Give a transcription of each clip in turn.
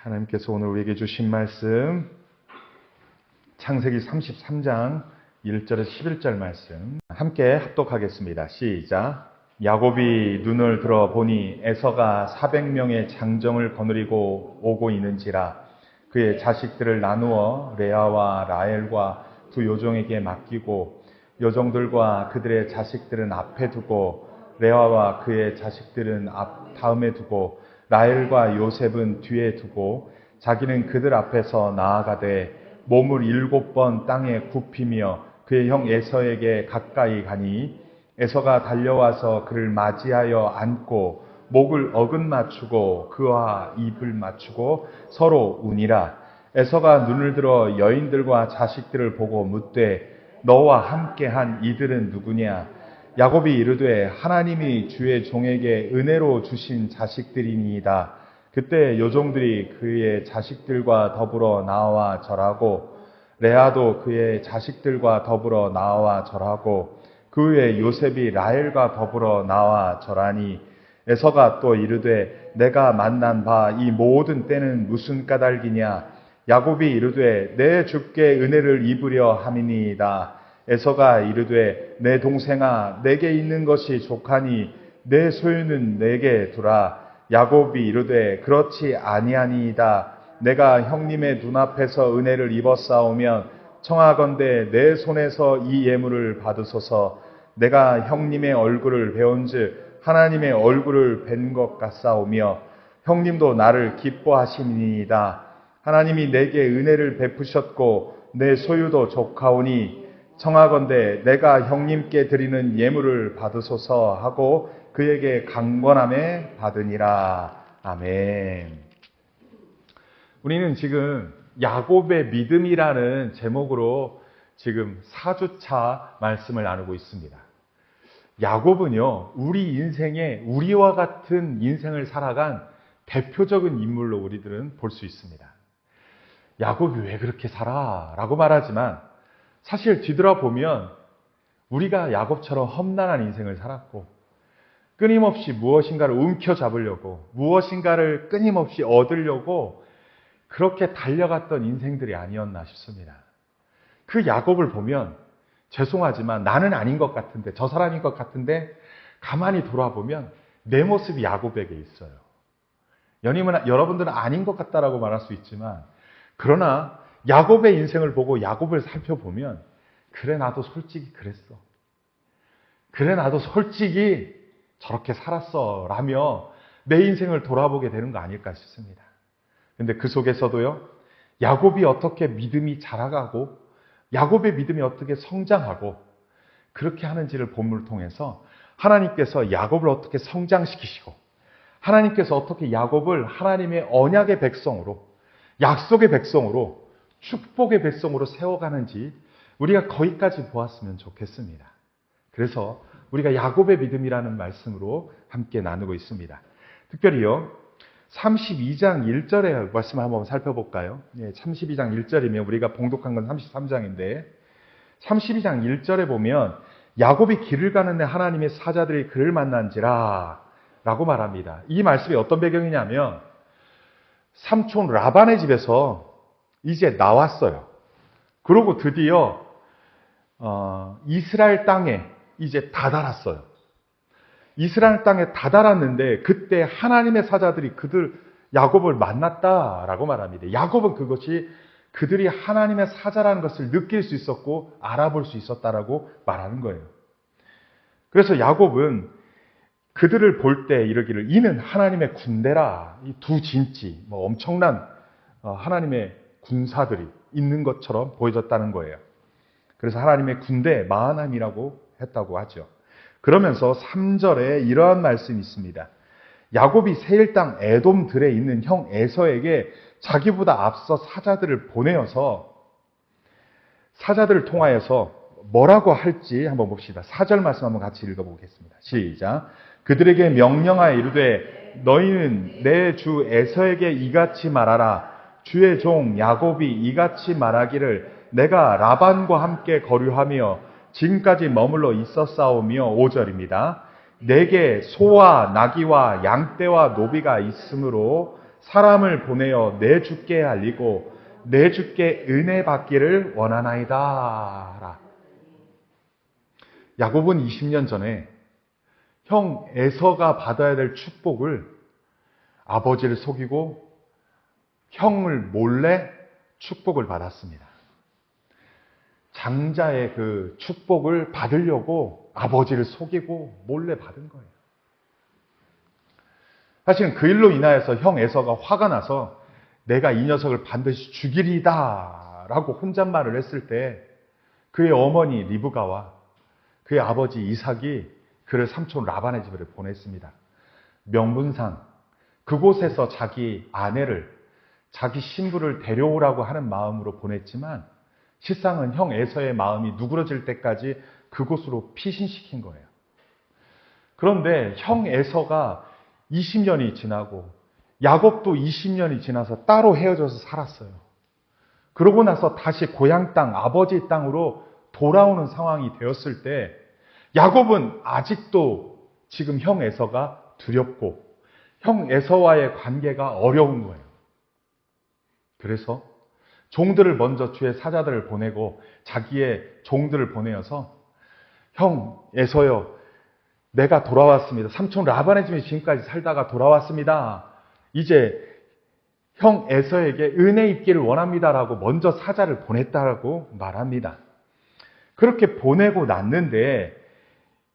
하나님께서 오늘 우리에게 주신 말씀 창세기 33장 1절에서 11절 말씀 함께 합독하겠습니다. 시작. 야곱이 눈을 들어 보니 에서가 400명의 장정을 거느리고 오고 있는지라 그의 자식들을 나누어 레아와 라헬과 두 요종에게 맡기고 요종들과 그들의 자식들은 앞에 두고 레아와 그의 자식들은 다음에 두고 라헬과 요셉은 뒤에 두고 자기는 그들 앞에서 나아가되 몸을 7번 땅에 굽히며 그의 형 에서에게 가까이 가니 에서가 달려와서 그를 맞이하여 안고 목을 어긋맞추고 그와 입을 맞추고 서로 우니라. 에서가 눈을 들어 여인들과 자식들을 보고 묻되 너와 함께한 이들은 누구냐? 야곱이 이르되 하나님이 주의 종에게 은혜로 주신 자식들이니이다. 그때 요종들이 그의 자식들과 더불어 나와 절하고 레아도 그의 자식들과 더불어 나와 절하고 그 후에 요셉이 라헬과 더불어 나와 절하니 에서가 또 이르되 내가 만난 바 이 모든 때는 무슨 까닭이냐? 야곱이 이르되 내 주께 은혜를 입으려 함이니이다. 에서가 이르되 내 동생아 내게 있는 것이 족하니 내 소유는 내게 두라. 야곱이 이르되 그렇지 아니하니이다. 내가 형님의 눈앞에서 은혜를 입었사오면 청하건대 내 손에서 이 예물을 받으소서. 내가 형님의 얼굴을 배운즉 하나님의 얼굴을 뵌 것 같사오며 형님도 나를 기뻐하시니이다. 하나님이 내게 은혜를 베푸셨고 내 소유도 족하오니 청하건대 내가 형님께 드리는 예물을 받으소서 하고 그에게 강권함에 받으니라. 아멘. 우리는 지금 야곱의 믿음이라는 제목으로 지금 4주차 말씀을 나누고 있습니다. 야곱은요, 우리 인생에 우리와 같은 인생을 살아간 대표적인 인물로 우리들은 볼 수 있습니다. 야곱이 왜 그렇게 살아? 라고 말하지만 사실 뒤돌아보면 우리가 야곱처럼 험난한 인생을 살았고 끊임없이 무엇인가를 움켜잡으려고 무엇인가를 끊임없이 얻으려고 그렇게 달려갔던 인생들이 아니었나 싶습니다. 그 야곱을 보면 죄송하지만 나는 아닌 것 같은데 저 사람인 것 같은데 가만히 돌아보면 내 모습이 야곱에게 있어요. 여러분들은 아닌 것 같다라고 말할 수 있지만 그러나 야곱의 인생을 보고 야곱을 살펴보면 그래 나도 솔직히 그랬어. 그래 나도 솔직히 저렇게 살았어 라며 내 인생을 돌아보게 되는 거 아닐까 싶습니다. 그런데 그 속에서도요. 야곱이 어떻게 믿음이 자라가고 야곱의 믿음이 어떻게 성장하고 그렇게 하는지를 본문을 통해서 하나님께서 야곱을 어떻게 성장시키시고 하나님께서 어떻게 야곱을 하나님의 언약의 백성으로 약속의 백성으로 축복의 백성으로 세워가는지 우리가 거기까지 보았으면 좋겠습니다. 그래서 우리가 야곱의 믿음이라는 말씀으로 함께 나누고 있습니다. 특별히요. 32장 1절의 말씀을 한번 살펴볼까요? 32장 1절이면 우리가 봉독한 건 33장인데 32장 1절에 보면 야곱이 길을 가는데 하나님의 사자들이 그를 만난지라 라고 말합니다. 이 말씀이 어떤 배경이냐면 삼촌 라반의 집에서 이제 나왔어요. 그리고 드디어 이스라엘 땅에 이제 다다랐어요. 이스라엘 땅에 다다랐는데 그때 하나님의 사자들이 야곱을 만났다라고 말합니다. 야곱은 그것이 그들이 하나님의 사자라는 것을 느낄 수 있었고 알아볼 수 있었다라고 말하는 거예요. 그래서 야곱은 그들을 볼 때 이르기를 이는 하나님의 군대라. 이 두 진지 엄청난 하나님의 군사들이 있는 것처럼 보여졌다는 거예요. 그래서 하나님의 군대 마하나임이라고 했다고 하죠. 그러면서 3절에 이러한 말씀이 있습니다. 야곱이 세일 땅 에돔들에 있는 형 에서에게 자기보다 앞서 사자들을 보내어서 사자들을 통하여서 뭐라고 할지 한번 봅시다. 4절 말씀 한번 같이 읽어보겠습니다. 시작. 그들에게 명령하여 이르되 너희는 내 주 에서에게 이같이 말하라. 주의 종 야곱이 이같이 말하기를 내가 라반과 함께 거류하며 지금까지 머물러 있었사오며 5절입니다. 내게 소와 나귀와 양떼와 노비가 있으므로 사람을 보내어 내 주께 알리고 내 주께 은혜 받기를 원하나이다. 야곱은 20년 전에 형 에서가 받아야 될 축복을 아버지를 속이고 형을 몰래 축복을 받았습니다. 장자의 그 축복을 받으려고 아버지를 속이고 몰래 받은 거예요. 사실은 그 일로 인하여서 형 에서가 화가 나서 내가 이 녀석을 반드시 죽이리다 라고 혼잣말을 했을 때 그의 어머니 리브가와 그의 아버지 이삭이 그를 삼촌 라반의 집으로 보냈습니다. 명분상 그곳에서 자기 아내를, 자기 신부를 데려오라고 하는 마음으로 보냈지만 실상은 형 에서의 마음이 누그러질 때까지 그곳으로 피신시킨 거예요. 그런데 형 에서가 20년이 지나고 야곱도 20년이 지나서 따로 헤어져서 살았어요. 그러고 나서 다시 고향 땅, 아버지 땅으로 돌아오는 상황이 되었을 때 야곱은 아직도 지금 형 에서가 두렵고 형 에서와의 관계가 어려운 거예요. 그래서 종들을 먼저 주의 사자들을 보내고 자기의 종들을 보내어서 형 에서요, 내가 돌아왔습니다. 삼촌 라반의 집에 지금까지 살다가 돌아왔습니다. 이제 형 에서에게 은혜 입기를 원합니다라고 먼저 사자를 보냈다라고 말합니다. 그렇게 보내고 났는데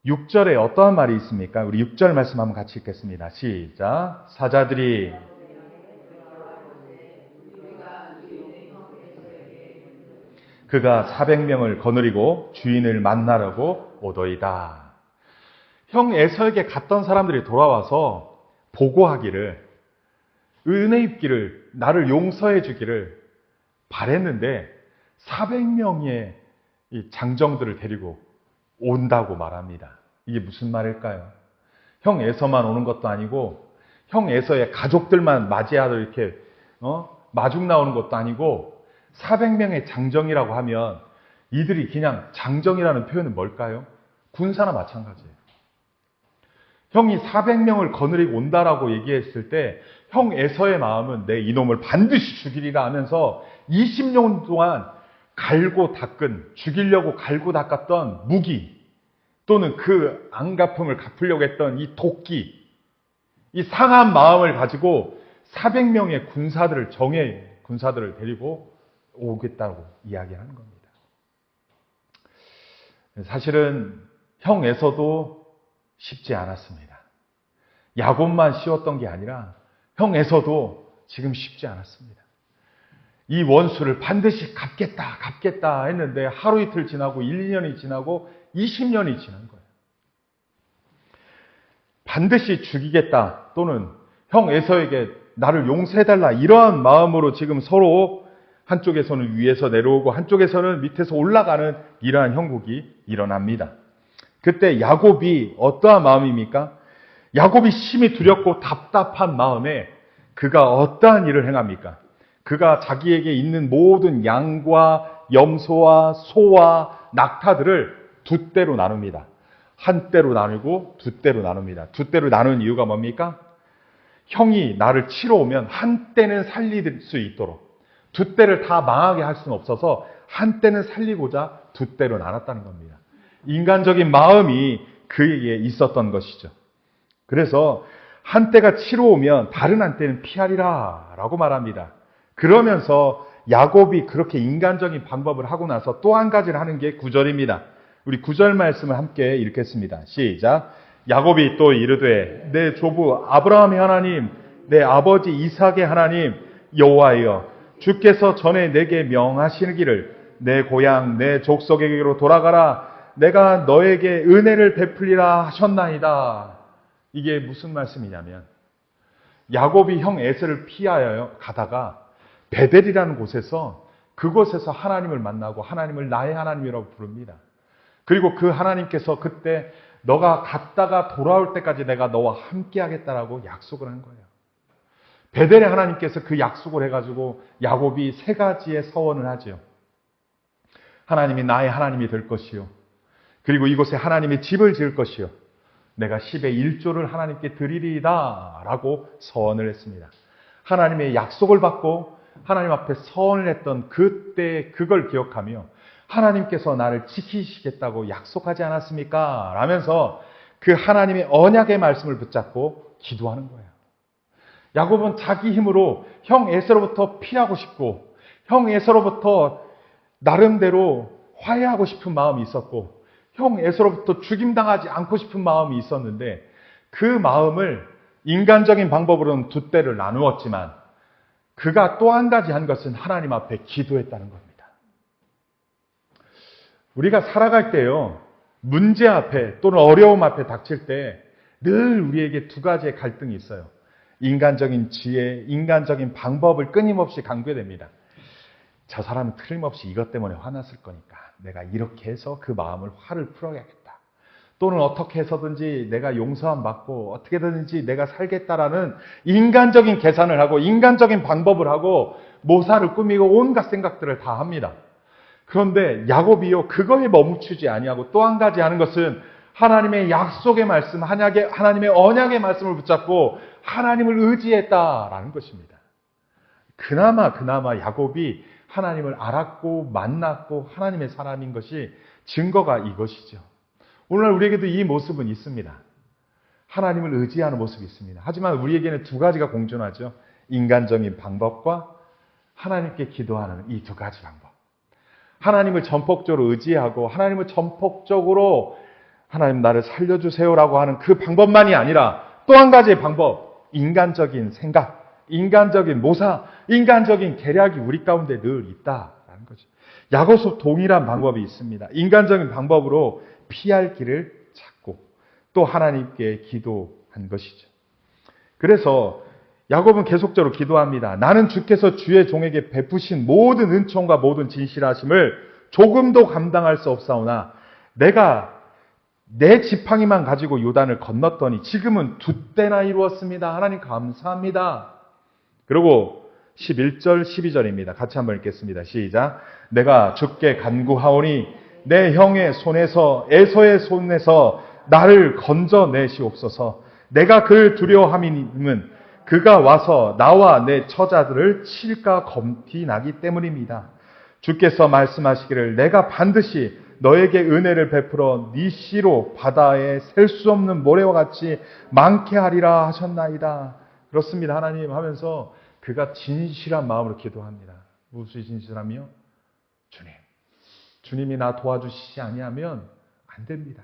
6절에 어떠한 말이 있습니까? 우리 6절 말씀 한번 같이 읽겠습니다. 시작. 사자들이 그가 400명을 거느리고 주인을 만나려고 오더이다. 형 에서에게 갔던 사람들이 돌아와서 보고하기를, 은혜 입기를, 나를 용서해 주기를 바랬는데 400명의 이 장정들을 데리고 온다고 말합니다. 이게 무슨 말일까요? 형 에서만 오는 것도 아니고 형 에서의 가족들만 맞이하러 이렇게 마중 나오는 것도 아니고 400명의 장정이라고 하면 이들이 그냥, 장정이라는 표현은 뭘까요? 군사나 마찬가지예요. 형이 400명을 거느리고 온다라고 얘기했을 때 형 에서의 마음은 내 이놈을 반드시 죽이리라 하면서 20년 동안 갈고 닦은, 죽이려고 갈고 닦았던 무기 또는 그 안갚음을 갚으려고 했던 이 도끼, 이 상한 마음을 가지고 400명의 군사들을, 정예 군사들을 데리고 오겠다고 이야기하는 겁니다. 사실은 형 에서도 쉽지 않았습니다. 야곱만 쉬웠던 게 아니라 형 에서도 지금 쉽지 않았습니다. 이 원수를 반드시 갚겠다 했는데 하루 이틀 지나고 1, 2년이 지나고 20년이 지난 거예요. 반드시 죽이겠다 또는 형 에서에게 나를 용서해달라, 이러한 마음으로 지금 서로 한쪽에서는 위에서 내려오고 한쪽에서는 밑에서 올라가는 이러한 형국이 일어납니다. 그때 야곱이 어떠한 마음입니까? 야곱이 심히 두렵고 답답한 마음에 그가 어떠한 일을 행합니까? 그가 자기에게 있는 모든 양과 염소와 소와 낙타들을 두 떼로 나눕니다. 한 떼로 나누고 두 떼로 나눕니다. 두 떼로 나누는 이유가 뭡니까? 형이 나를 치러 오면 한 떼는 살릴 수 있도록, 두 떼를 다 망하게 할 수는 없어서 한 떼는 살리고자 두 떼로 나눴다는 겁니다. 인간적인 마음이 그에게 있었던 것이죠. 그래서 한 떼가 치러 오면 다른 한 떼는 피하리라 라고 말합니다. 그러면서 야곱이 그렇게 인간적인 방법을 하고 나서 또 한 가지를 하는 게 9절입니다. 우리 9절 말씀을 함께 읽겠습니다. 시작. 야곱이 또 이르되 내 조부 아브라함의 하나님, 내 아버지 이삭의 하나님 여호와여, 주께서 전에 내게 명하시기를 내 고향 내 족속에게로 돌아가라, 내가 너에게 은혜를 베풀리라 하셨나이다. 이게 무슨 말씀이냐면 야곱이 형 에서를 피하여 가다가 베델이라는 곳에서, 그곳에서 하나님을 만나고 하나님을 나의 하나님이라고 부릅니다. 그리고 그 하나님께서 그때 너가 갔다가 돌아올 때까지 내가 너와 함께 하겠다라고 약속을 한 거예요. 베델의 하나님께서 그 약속을 해가지고 야곱이 세 가지의 서원을 하죠. 하나님이 나의 하나님이 될 것이요, 그리고 이곳에 하나님의 집을 지을 것이요, 내가 10의 1조를 하나님께 드리리이다 라고 서원을 했습니다. 하나님의 약속을 받고 하나님 앞에 서원을 했던 그때 그걸 기억하며 하나님께서 나를 지키시겠다고 약속하지 않았습니까? 라면서 그 하나님의 언약의 말씀을 붙잡고 기도하는 거예요. 야곱은 자기 힘으로 형 에서로부터 피하고 싶고 형 에서로부터 나름대로 화해하고 싶은 마음이 있었고 형 에서로부터 죽임당하지 않고 싶은 마음이 있었는데 그 마음을 인간적인 방법으로는 두 때를 나누었지만 그가 또 한 가지 한 것은 하나님 앞에 기도했다는 겁니다. 우리가 살아갈 때요, 문제 앞에 또는 어려움 앞에 닥칠 때 늘 우리에게 두 가지의 갈등이 있어요. 인간적인 지혜, 인간적인 방법을 끊임없이 강구됩니다. 저 사람은 틀림없이 이것 때문에 화났을 거니까 내가 이렇게 해서 그 마음을 화를 풀어야겠다. 또는 어떻게 해서든지 내가 용서함 받고 어떻게든지 내가 살겠다라는 인간적인 계산을 하고 인간적인 방법을 하고 모사를 꾸미고 온갖 생각들을 다 합니다. 그런데 야곱이요 그거에 멈추지 아니하고 또 한 가지 하는 것은 하나님의 약속의 말씀, 하나님의 언약의 말씀을 붙잡고 하나님을 의지했다라는 것입니다. 그나마 야곱이 하나님을 알았고 만났고 하나님의 사람인 것이 증거가 이것이죠. 오늘날 우리에게도 이 모습은 있습니다. 하나님을 의지하는 모습이 있습니다. 하지만 우리에게는 두 가지가 공존하죠. 인간적인 방법과 하나님께 기도하는 이 두 가지 방법. 하나님을 전폭적으로 의지하고 하나님을 전폭적으로 하나님 나를 살려주세요라고 하는 그 방법만이 아니라 또 한 가지의 방법, 인간적인 생각, 인간적인 모사, 인간적인 계략이 우리 가운데 늘 있다라는 거죠. 야곱도 동일한 방법이 있습니다. 인간적인 방법으로 피할 길을 찾고 또 하나님께 기도한 것이죠. 그래서 야곱은 계속적으로 기도합니다. 나는 주께서 주의 종에게 베푸신 모든 은총과 모든 진실하심을 조금도 감당할 수 없사오나 내가 내 지팡이만 가지고 요단을 건넜더니 지금은 두 때나 이루었습니다. 하나님 감사합니다. 그리고 11절 12절입니다. 같이 한번 읽겠습니다. 시작. 내가 주께 간구하오니 내 형의 손에서 에서의 손에서 나를 건져내시옵소서. 내가 그를 두려워함이면 그가 와서 나와 내 처자들을 칠까 검티 나기 때문입니다. 주께서 말씀하시기를 내가 반드시 너에게 은혜를 베풀어 네 씨로 바다에 셀 수 없는 모래와 같이 많게 하리라 하셨나이다. 그렇습니다. 하나님 하면서 그가 진실한 마음으로 기도합니다. 무엇이 진실함이요? 주님이 나 도와주시지 아니하면 안 됩니다.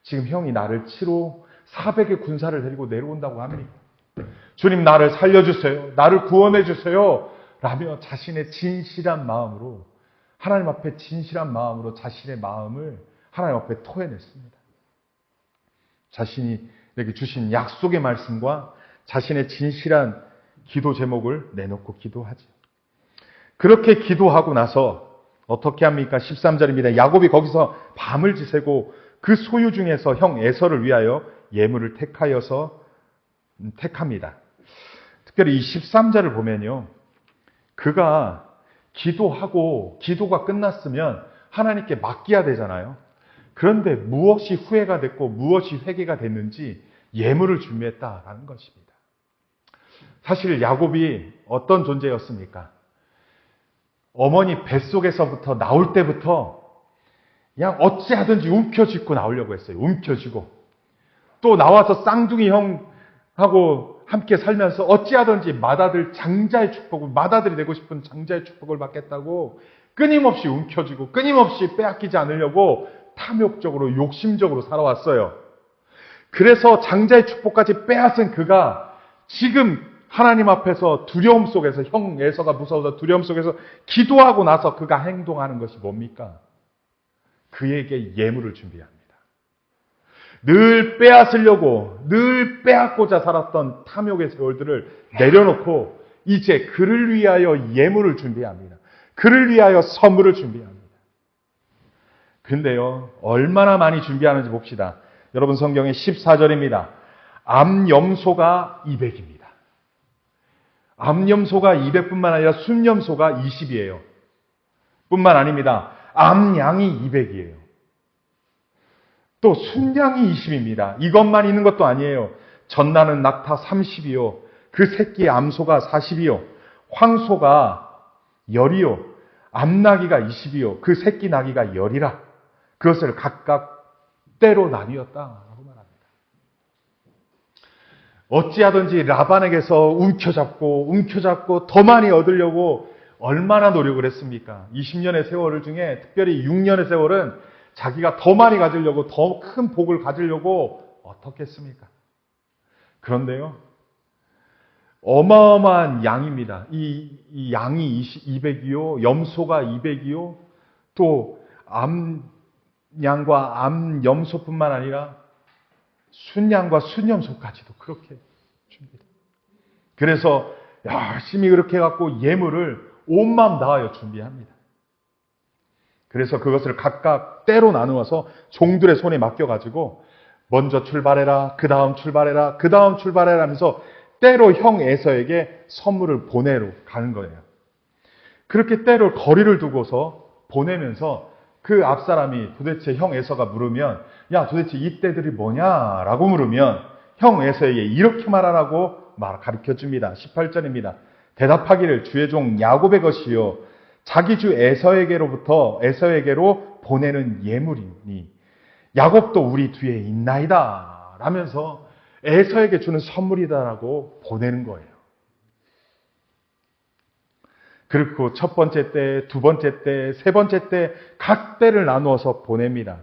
지금 형이 나를 치러 400의 군사를 데리고 내려온다고 합니다. 주님 나를 살려주세요. 나를 구원해 주세요. 라며 자신의 진실한 마음으로 하나님 앞에 진실한 마음으로 자신의 마음을 하나님 앞에 토해냈습니다. 자신이 이렇게 주신 약속의 말씀과 자신의 진실한 기도 제목을 내놓고 기도하죠. 그렇게 기도하고 나서 어떻게 합니까? 13절입니다. 야곱이 거기서 밤을 지새고 그 소유 중에서 형 에서를 위하여 예물을 택합니다. 특별히 이 13절을 보면요. 그가 기도하고 기도가 끝났으면 하나님께 맡겨야 되잖아요. 그런데 무엇이 후회가 됐고 무엇이 회개가 됐는지 예물을 준비했다라는 것입니다. 사실 야곱이 어떤 존재였습니까? 어머니 뱃속에서부터 나올 때부터 그냥 어찌하든지 움켜쥐고 나오려고 했어요. 움켜쥐고. 또 나와서 쌍둥이 형하고 함께 살면서 어찌하든지 맏아들 장자의 축복을, 맏아들이 되고 싶은 장자의 축복을 받겠다고 끊임없이 움켜쥐고 끊임없이 빼앗기지 않으려고 탐욕적으로 욕심적으로 살아왔어요. 그래서 장자의 축복까지 빼앗은 그가 지금 하나님 앞에서 두려움 속에서 형 에서가 무서워서 두려움 속에서 기도하고 나서 그가 행동하는 것이 뭡니까? 그에게 예물을 준비합니다. 늘 빼앗으려고 늘 빼앗고자 살았던 탐욕의 세월들을 내려놓고 이제 그를 위하여 예물을 준비합니다. 그를 위하여 선물을 준비합니다. 근데요 얼마나 많이 준비하는지 봅시다. 여러분 성경의 14절입니다. 암염소가 200입니다. 암염소가 200뿐만 아니라 순염소가 20이에요. 뿐만 아닙니다. 암양이 200이에요. 또 순양이 20입니다. 이것만 있는 것도 아니에요. 전나는 낙타 30이요. 그 새끼 암소가 40이요. 황소가 10이요. 암나귀가 20이요. 그 새끼 나귀가 10이라. 그것을 각각 때로 나뉘었다라고 말합니다. 어찌하든지 라반에게서 움켜잡고 더 많이 얻으려고 얼마나 노력을 했습니까? 20년의 세월 중에 특별히 6년의 세월은 자기가 더 많이 가지려고, 더 큰 복을 가지려고 어떻게 했습니까? 그런데요, 어마어마한 양입니다. 이 양이 200이요, 염소가 200이요, 또 암양과 암염소뿐만 아니라 순양과 순염소까지도 그렇게 줍니다. 그래서 열심히 그렇게 해갖고 예물을 온 마음 다하여 준비합니다. 그래서 그것을 각각 때로 나누어서 종들의 손에 맡겨가지고 먼저 출발해라, 그 다음 출발해라, 그 다음 출발해라 하면서 때로 형 에서에게 선물을 보내러 가는 거예요. 그렇게 때로 거리를 두고서 보내면서 그 앞사람이 도대체 형 에서가 물으면, 야, 도대체 이 때들이 뭐냐? 라고 물으면 형 에서에게 이렇게 말하라고 가르쳐 줍니다. 18절입니다. 대답하기를 주의 종 야곱의 것이요 자기 주 에서에게로 보내는 예물이니 야곱도 우리 뒤에 있나이다 라면서 에서에게 주는 선물이다라고 보내는 거예요. 그리고 첫 번째 때, 두 번째 때, 세 번째 때 각 때를 나누어서 보냅니다.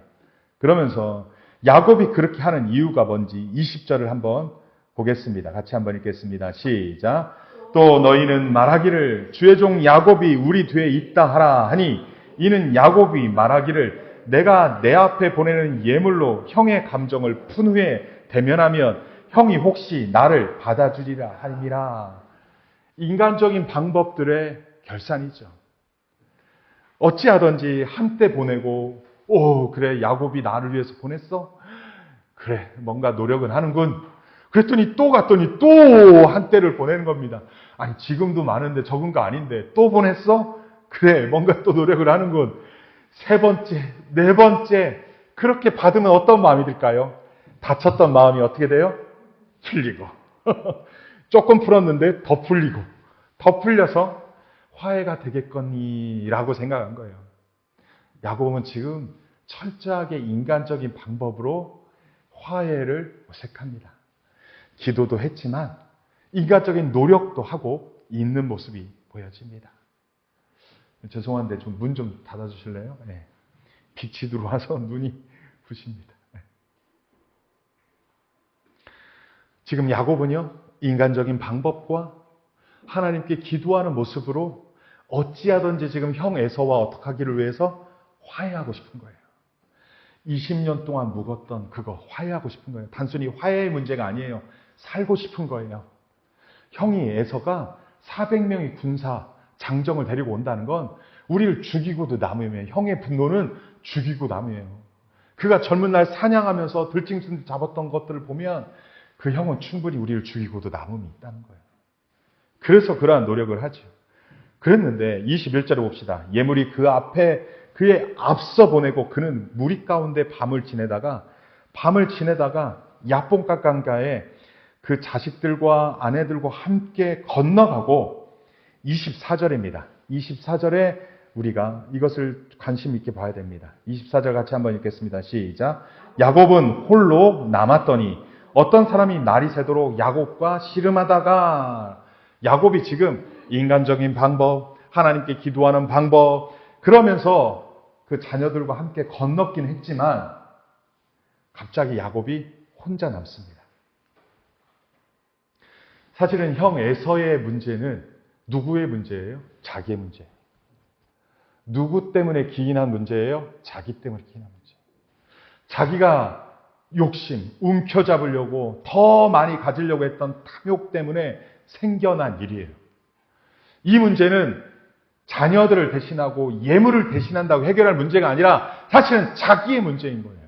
그러면서 야곱이 그렇게 하는 이유가 뭔지 20절을 한번 보겠습니다. 같이 한번 읽겠습니다. 시작. 또 너희는 말하기를 주의 종 야곱이 우리 뒤에 있다 하라 하니 이는 야곱이 말하기를 내가 내 앞에 보내는 예물로 형의 감정을 푼 후에 대면하면 형이 혹시 나를 받아주리라 하니라. 인간적인 방법들의 결산이죠. 어찌하든지 한때 보내고 그래 야곱이 나를 위해서 보냈어? 그래 뭔가 노력은 하는군. 그랬더니 또 갔더니 또 한때를 보내는 겁니다. 아니 지금도 많은데 적은 거 아닌데 또 보냈어? 그래 뭔가 또 노력을 하는군. 세 번째, 네 번째 그렇게 받으면 어떤 마음이 들까요? 다쳤던 마음이 어떻게 돼요? 풀리고 조금 풀었는데 더 풀리고 더 풀려서 화해가 되겠거니라고 생각한 거예요. 야곱은 지금 철저하게 인간적인 방법으로 화해를 모색합니다. 기도도 했지만 인간적인 노력도 하고 있는 모습이 보여집니다. 죄송한데 좀 문 좀 닫아주실래요? 네. 빛이 들어와서 눈이 부십니다. 네. 지금 야곱은요, 인간적인 방법과 하나님께 기도하는 모습으로 어찌하든지 지금 형 에서와 어떻게 하기를 위해서 화해하고 싶은 거예요. 20년 동안 묵었던 그거 화해하고 싶은 거예요. 단순히 화해의 문제가 아니에요. 살고 싶은 거예요. 형이 에서가 400명의 군사 장정을 데리고 온다는 건 우리를 죽이고도 남으며 형의 분노는 죽이고 남으며 그가 젊은 날 사냥하면서 들짐승 잡았던 것들을 보면 그 형은 충분히 우리를 죽이고도 남음이 있다는 거예요. 그래서 그러한 노력을 하죠. 그랬는데 21절에 봅시다. 예물이 그 앞에 그의 앞서 보내고 그는 무리 가운데 밤을 지내다가 야뽕가강가에 그 자식들과 아내들과 함께 건너가고 24절입니다. 24절에 우리가 이것을 관심 있게 봐야 됩니다. 24절 같이 한번 읽겠습니다. 시작. 야곱은 홀로 남았더니 어떤 사람이 날이 새도록 야곱과 씨름하다가 야곱이 지금 인간적인 방법, 하나님께 기도하는 방법 그러면서 그 자녀들과 함께 건넜긴 했지만 갑자기 야곱이 혼자 남습니다. 사실은 형 에서의 문제는 누구의 문제예요? 자기의 문제예요. 누구 때문에 기인한 문제예요? 자기 때문에 기인한 문제. 자기가 욕심, 움켜잡으려고 더 많이 가지려고 했던 탐욕 때문에 생겨난 일이에요. 이 문제는 자녀들을 대신하고 예물을 대신한다고 해결할 문제가 아니라 사실은 자기의 문제인 거예요.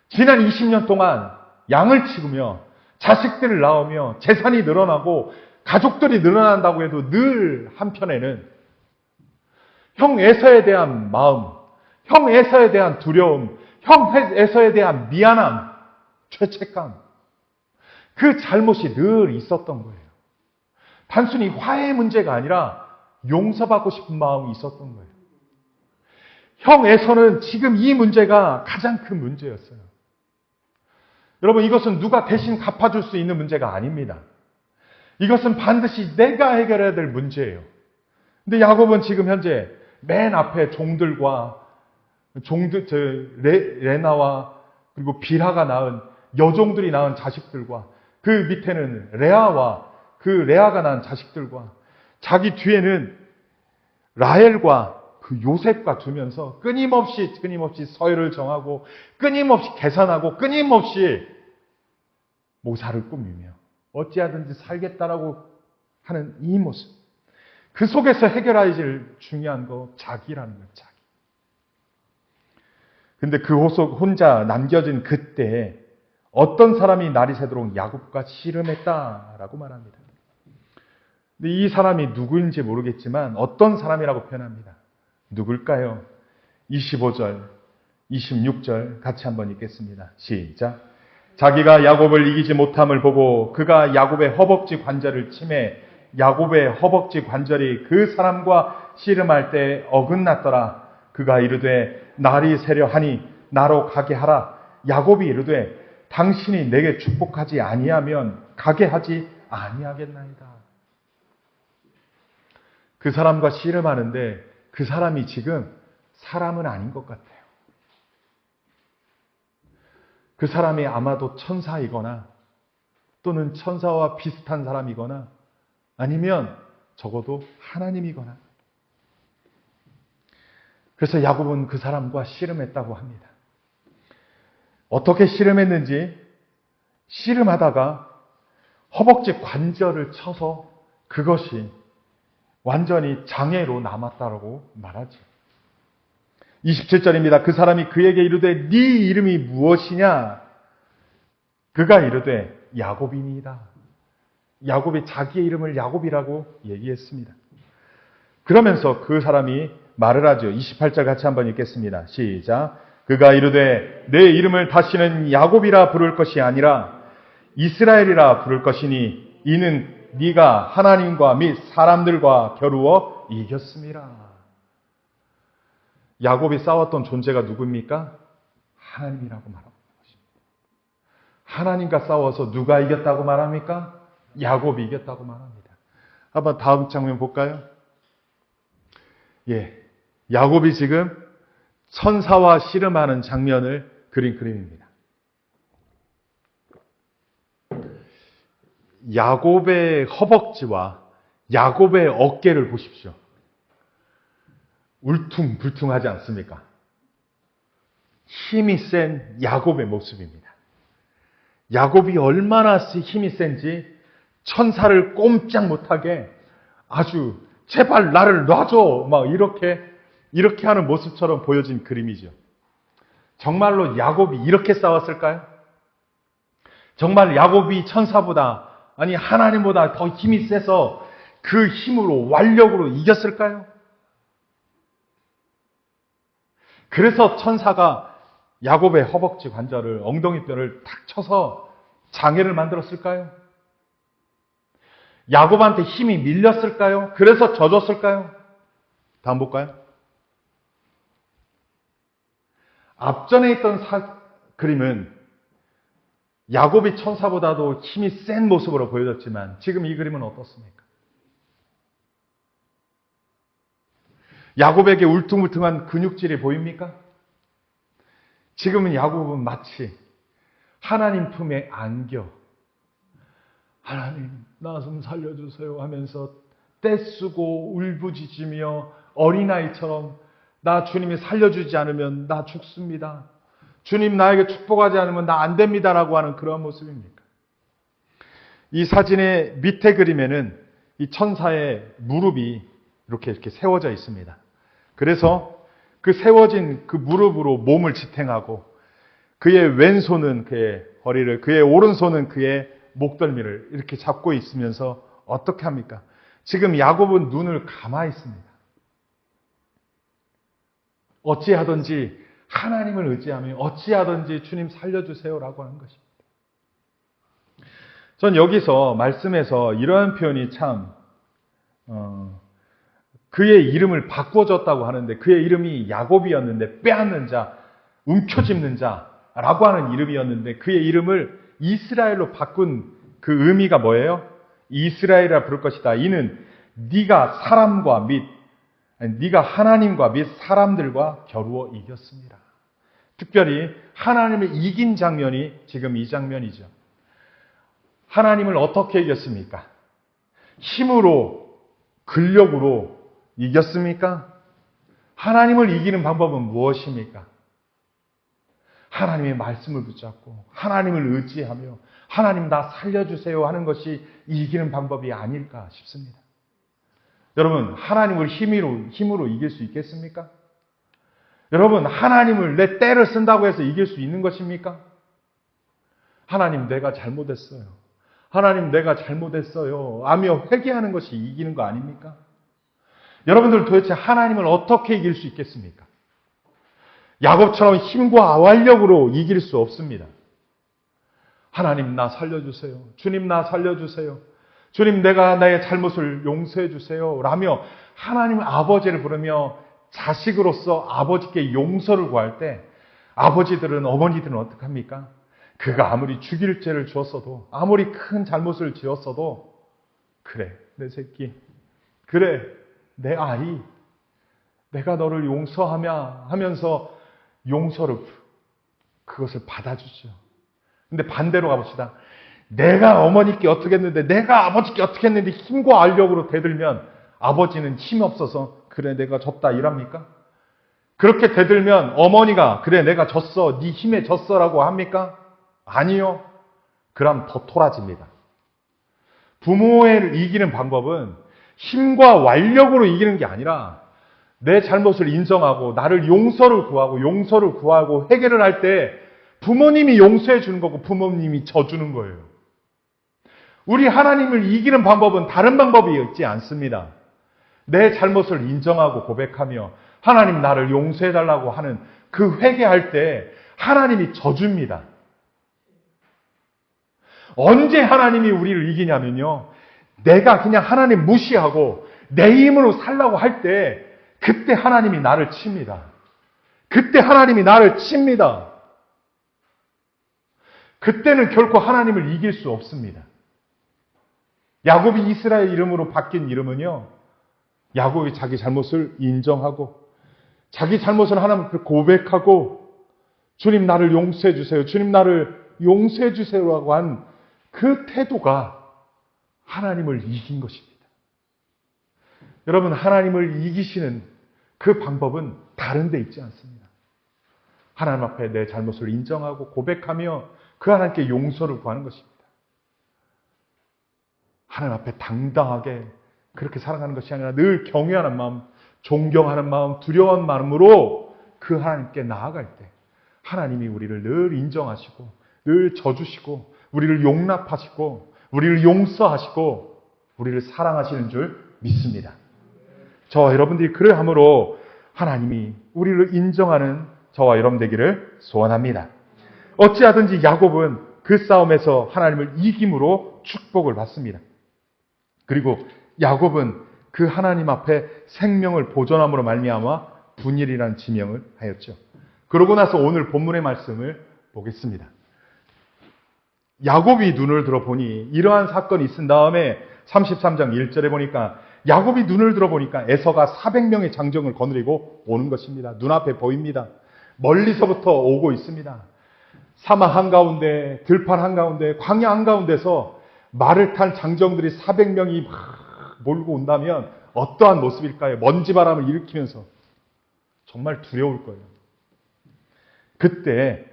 지난 20년 동안 양을 치우며 자식들을 낳으며 재산이 늘어나고 가족들이 늘어난다고 해도 늘 한편에는 형 에서에 대한 마음, 형 에서에 대한 두려움, 형 에서에 대한 미안함, 죄책감 그 잘못이 늘 있었던 거예요. 단순히 화해의 문제가 아니라 용서받고 싶은 마음이 있었던 거예요. 형 에서는 지금 이 문제가 가장 큰 문제였어요. 여러분, 이것은 누가 대신 갚아줄 수 있는 문제가 아닙니다. 이것은 반드시 내가 해결해야 될 문제예요. 근데 야곱은 지금 현재 맨 앞에 레나와 그리고 빌하가 낳은 여종들이 낳은 자식들과 그 밑에는 레아가 낳은 자식들과 자기 뒤에는 라헬과 그 요셉과 두면서 끊임없이 서열을 정하고 끊임없이 계산하고 끊임없이 모사를 꾸미며 어찌하든지 살겠다라고 하는 이 모습. 그 속에서 해결해야 될 중요한 거 자기라는 거예요. 자기. 근데 그 혼자 남겨진 그때 어떤 사람이 날이 새도록 야곱과 씨름했다라고 말합니다. 근데 이 사람이 누구인지 모르겠지만 어떤 사람이라고 표현합니다. 누굴까요? 25절, 26절 같이 한번 읽겠습니다. 시작. 자기가 야곱을 이기지 못함을 보고 그가 야곱의 허벅지 관절을 치매 야곱의 허벅지 관절이 그 사람과 씨름할 때 어긋났더라. 그가 이르되 날이 새려 하니 나로 가게 하라. 야곱이 이르되 당신이 내게 축복하지 아니하면 가게 하지 아니하겠나이다. 그 사람과 씨름하는데 그 사람이 지금 사람은 아닌 것 같아요. 그 사람이 아마도 천사이거나 또는 천사와 비슷한 사람이거나 아니면 적어도 하나님이거나. 그래서 야곱은 그 사람과 씨름했다고 합니다. 어떻게 씨름했는지 씨름하다가 허벅지 관절을 쳐서 그것이 완전히 장애로 남았다고 말하죠. 27절입니다. 그 사람이 그에게 이르되 네 이름이 무엇이냐? 그가 이르되 야곱이니이다. 야곱이 자기의 이름을 야곱이라고 얘기했습니다. 그러면서 그 사람이 말을 하죠. 28절 같이 한번 읽겠습니다. 시작. 그가 이르되 내 이름을 다시는 야곱이라 부를 것이 아니라 이스라엘이라 부를 것이니 이는 네가 하나님과 및 사람들과 겨루어 이겼음이라. 야곱이 싸웠던 존재가 누구입니까? 하나님이라고 말하고 있는 것입니다. 하나님과 싸워서 누가 이겼다고 말합니까? 야곱이 이겼다고 말합니다. 한번 다음 장면 볼까요? 예, 야곱이 지금 천사와 씨름하는 장면을 그린 그림입니다. 야곱의 허벅지와 야곱의 어깨를 보십시오. 울퉁불퉁하지 않습니까? 힘이 센 야곱의 모습입니다. 야곱이 얼마나 힘이 센지 천사를 꼼짝 못하게 아주 제발 나를 놔줘 막 이렇게 하는 모습처럼 보여진 그림이죠. 정말로 야곱이 이렇게 싸웠을까요? 정말 야곱이 천사보다 아니 하나님보다 더 힘이 세서 그 힘으로 완력으로 이겼을까요? 그래서 천사가 야곱의 허벅지 관절을 엉덩이뼈를 탁 쳐서 장애를 만들었을까요? 야곱한테 힘이 밀렸을까요? 그래서 져줬을까요? 다음 볼까요? 앞전에 있던 그림은 야곱이 천사보다도 힘이 센 모습으로 보여졌지만 지금 이 그림은 어떻습니까? 야곱에게 울퉁불퉁한 근육질이 보입니까? 지금은 야곱은 마치 하나님 품에 안겨 하나님 나 좀 살려주세요 하면서 떼쓰고 울부짖으며 어린아이처럼 나 주님이 살려주지 않으면 나 죽습니다. 주님 나에게 축복하지 않으면 나 안 됩니다라고 하는 그런 모습입니까? 이 사진의 밑에 그림에는 이 천사의 무릎이 이렇게 세워져 있습니다. 그래서 그 세워진 그 무릎으로 몸을 지탱하고 그의 왼손은 그의 허리를, 그의 오른손은 그의 목덜미를 이렇게 잡고 있으면서 어떻게 합니까? 지금 야곱은 눈을 감아 있습니다. 어찌하든지 하나님을 의지하며 어찌하든지 주님 살려주세요라고 하는 것입니다. 전 여기서 말씀에서 이러한 표현이 참 그의 이름을 바꿔줬다고 하는데 그의 이름이 야곱이었는데 빼앗는 자, 움켜쥐는 자라고 하는 이름이었는데 그의 이름을 이스라엘로 바꾼 그 의미가 뭐예요? 이스라엘이라 부를 것이다. 이는 네가 사람과 네가 하나님과 및 사람들과 겨루어 이겼습니다. 특별히 하나님을 이긴 장면이 지금 이 장면이죠. 하나님을 어떻게 이겼습니까? 힘으로, 근력으로 이겼습니까? 하나님을 이기는 방법은 무엇입니까? 하나님의 말씀을 붙잡고 하나님을 의지하며 하나님 나 살려주세요 하는 것이 이기는 방법이 아닐까 싶습니다. 여러분, 하나님을 힘으로 이길 수 있겠습니까? 여러분, 하나님을 내 때를 쓴다고 해서 이길 수 있는 것입니까? 하나님, 내가 잘못했어요. 하나님, 내가 잘못했어요. 하며 회개하는 것이 이기는 거 아닙니까? 여러분들 도대체 하나님을 어떻게 이길 수 있겠습니까? 야곱처럼 힘과 완력으로 이길 수 없습니다. 하나님, 나 살려주세요. 주님, 나 살려주세요. 주님, 내가 나의 잘못을 용서해 주세요. 라며 하나님 아버지를 부르며 자식으로서 아버지께 용서를 구할 때 아버지들은, 어머니들은 어떡합니까? 그가 아무리 죽일 죄를 주었어도, 아무리 큰 잘못을 지었어도, 그래, 내 새끼. 그래, 내 아이. 내가 너를 용서하며 하면서 용서를, 그것을 받아주죠. 근데 반대로 가봅시다. 내가 어머니께 어떻게 했는데, 내가 아버지께 어떻게 했는데 힘과 알력으로 대들면 아버지는 힘이 없어서 그래 내가 졌다 이랍니까? 그렇게 대들면 어머니가 그래 내가 졌어, 네 힘에 졌어라고 합니까? 아니요. 그럼 더 토라집니다. 부모를 이기는 방법은 힘과 완력으로 이기는 게 아니라 내 잘못을 인정하고 나를 용서를 구하고 해결을 할 때 부모님이 용서해 주는 거고 부모님이 져주는 거예요. 우리 하나님을 이기는 방법은 다른 방법이 있지 않습니다. 내 잘못을 인정하고 고백하며 하나님 나를 용서해 달라고 하는 그 회개할 때 하나님이 져줍니다. 언제 하나님이 우리를 이기냐면요. 내가 그냥 하나님 무시하고 내 힘으로 살라고 할 때 그때 하나님이 나를 칩니다. 그때 하나님이 나를 칩니다. 그때는 결코 하나님을 이길 수 없습니다. 야곱이 이스라엘 이름으로 바뀐 이름은요. 야곱이 자기 잘못을 인정하고 자기 잘못을 하나님께 고백하고 주님 나를 용서해 주세요. 주님 나를 용서해 주세요라고 한 그 태도가 하나님을 이긴 것입니다. 여러분, 하나님을 이기시는 그 방법은 다른 데 있지 않습니다. 하나님 앞에 내 잘못을 인정하고 고백하며 그 하나님께 용서를 구하는 것입니다. 하나님 앞에 당당하게 그렇게 살아가는 것이 아니라 늘 경외하는 마음, 존경하는 마음, 두려운 마음으로 그 하나님께 나아갈 때 하나님이 우리를 늘 인정하시고 늘 져주시고 우리를 용납하시고 우리를 용서하시고 우리를 사랑하시는 줄 믿습니다. 저와 여러분들이 그러함으로 하나님이 우리를 인정하는 저와 여러분 되기를 소원합니다. 어찌하든지 야곱은 그 싸움에서 하나님을 이김으로 축복을 받습니다. 그리고 야곱은 그 하나님 앞에 생명을 보존함으로 말미암아 분일이라는 지명을 하였죠. 그러고 나서 오늘 본문의 말씀을 보겠습니다. 야곱이 눈을 들어보니 이러한 사건이 있은 다음에 33장 1절에 보니까 야곱이 눈을 들어보니까 에서가 400명의 장정을 거느리고 오는 것입니다. 눈앞에 보입니다. 멀리서부터 오고 있습니다. 사막 한가운데, 들판 한가운데, 광야 한가운데서 말을 탄 장정들이 400명이 막 몰고 온다면 어떠한 모습일까요? 먼지바람을 일으키면서 정말 두려울 거예요. 그때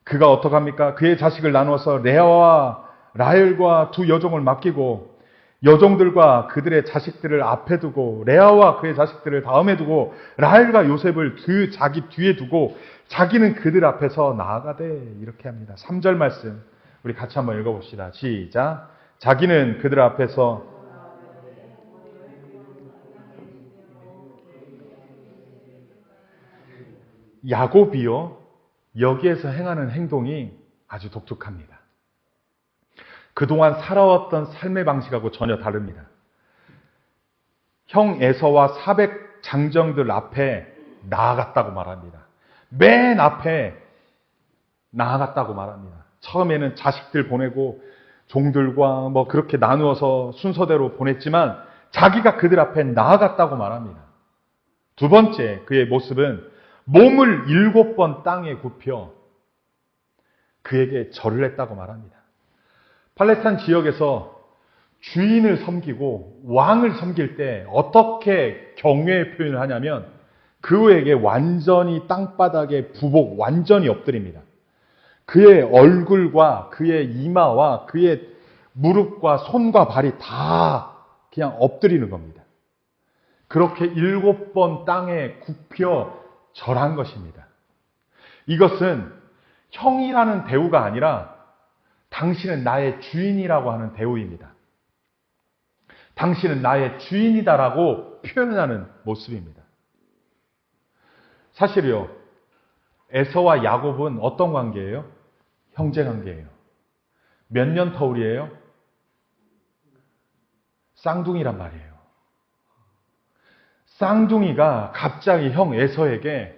그가 어떡합니까? 그의 자식을 나누어서 레아와 라헬과 두 여종을 맡기고 여종들과 그들의 자식들을 앞에 두고 레아와 그의 자식들을 다음에 두고 라헬과 요셉을 자기 뒤에 두고 자기는 그들 앞에서 나아가되 이렇게 합니다. 3절 말씀 우리 같이 한번 읽어봅시다. 시작. 자기는 그들 앞에서 야곱이요. 여기에서 행하는 행동이 아주 독특합니다. 그동안 살아왔던 삶의 방식하고 전혀 다릅니다. 형 에서와 400 장정들 앞에 나아갔다고 말합니다. 맨 앞에 나아갔다고 말합니다. 처음에는 자식들 보내고 종들과 그렇게 나누어서 순서대로 보냈지만 자기가 그들 앞에 나아갔다고 말합니다. 두 번째 그의 모습은 몸을 7번 땅에 굽혀 그에게 절을 했다고 말합니다. 팔레스타인 지역에서 주인을 섬기고 왕을 섬길 때 어떻게 경외의 표현을 하냐면 그에게 완전히 땅바닥에 부복 완전히 엎드립니다. 그의 얼굴과 그의 이마와 그의 무릎과 손과 발이 다 그냥 엎드리는 겁니다. 그렇게 7번 땅에 굽혀 절한 것입니다. 이것은 형이라는 대우가 아니라 당신은 나의 주인이라고 하는 대우입니다. 당신은 나의 주인이다라고 표현하는 모습입니다. 사실요, 에서와 야곱은 어떤 관계예요? 형제 관계예요. 몇 년 터울이에요? 쌍둥이란 말이에요. 쌍둥이가 갑자기 형 에서에게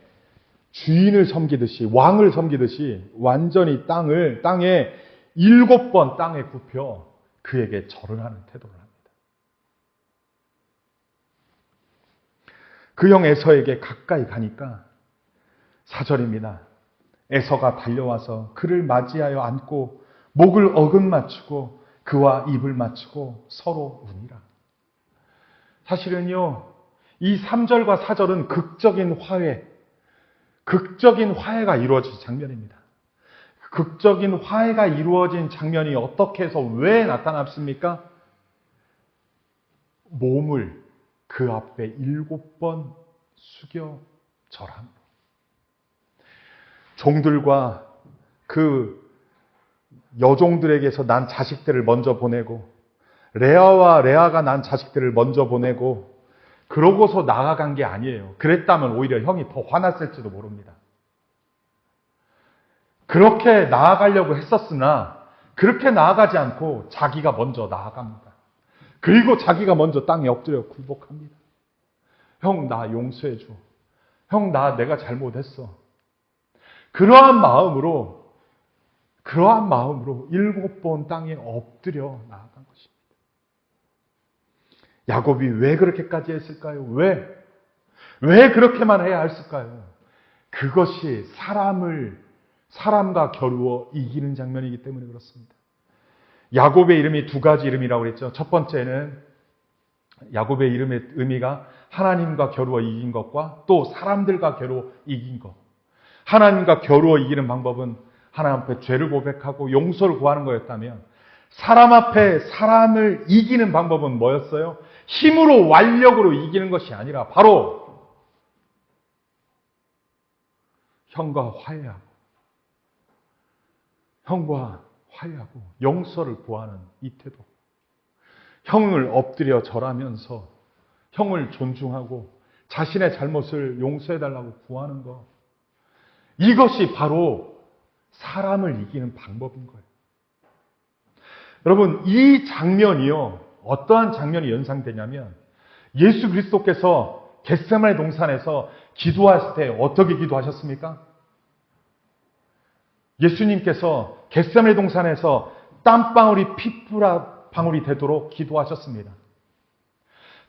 주인을 섬기듯이 왕을 섬기듯이 완전히 땅에 7번 땅에 굽혀 그에게 절을 하는 태도를 합니다. 그 형 에서에게 가까이 가니까 4절입니다. 에서가 달려와서 그를 맞이하여 안고 목을 어긋맞추고 그와 입을 맞추고 서로 우니라. 사실은요, 이 3절과 4절은 극적인 화해가 이루어진 장면입니다. 극적인 화해가 이루어진 장면이 어떻게 해서 왜 나타났습니까? 몸을 그 앞에 7번 숙여 절함. 종들과 그 여종들에게서 난 자식들을 먼저 보내고 레아와 레아가 난 자식들을 먼저 보내고 그러고서 나아간 게 아니에요. 그랬다면 오히려 형이 더 화났을지도 모릅니다. 그렇게 나아가려고 했었으나 그렇게 나아가지 않고 자기가 먼저 나아갑니다. 그리고 자기가 먼저 땅에 엎드려 굴복합니다. 형, 나 용서해줘. 형, 내가 잘못했어. 그러한 마음으로 7번 땅에 엎드려 나아간 것입니다. 야곱이 왜 그렇게까지 했을까요? 왜 그렇게만 해야 했을까요? 그것이 사람과 겨루어 이기는 장면이기 때문에 그렇습니다. 야곱의 이름이 두 가지 이름이라고 그랬죠. 첫 번째는 야곱의 이름의 의미가 하나님과 겨루어 이긴 것과 또 사람들과 겨루어 이긴 것. 하나님과 겨루어 이기는 방법은 하나님 앞에 죄를 고백하고 용서를 구하는 거였다면 사람 앞에 사람을 이기는 방법은 뭐였어요? 힘으로 완력으로 이기는 것이 아니라 바로 형과 화해하고 용서를 구하는 이 태도. 형을 엎드려 절하면서 형을 존중하고 자신의 잘못을 용서해달라고 구하는 것. 이것이 바로 사람을 이기는 방법인 거예요. 여러분, 이 장면이요, 어떠한 장면이 연상되냐면 예수 그리스도께서 겟세마네 동산에서 기도하실 때 어떻게 기도하셨습니까? 예수님께서 겟세마네 동산에서 땀방울이 핏방울이 되도록 기도하셨습니다.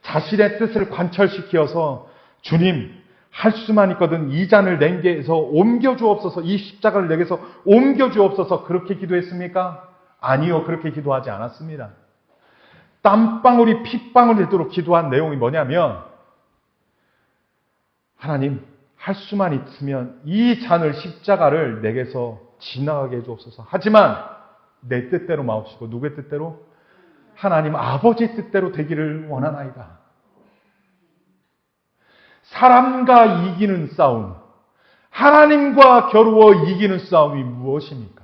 자신의 뜻을 관철시켜서 주님, 할 수만 있거든 이 잔을 내게서 옮겨주옵소서, 이 십자가를 내게서 옮겨주옵소서, 그렇게 기도했습니까? 아니요, 그렇게 기도하지 않았습니다. 땀방울이 핏방울이 되도록 기도한 내용이 뭐냐면 하나님, 할 수만 있으면 이 잔을 십자가를 내게서 지나가게 해주옵소서. 하지만 내 뜻대로 마옵시고 누구의 뜻대로? 하나님 아버지 뜻대로 되기를 원하나이다. 사람과 이기는 싸움, 하나님과 겨루어 이기는 싸움이 무엇입니까?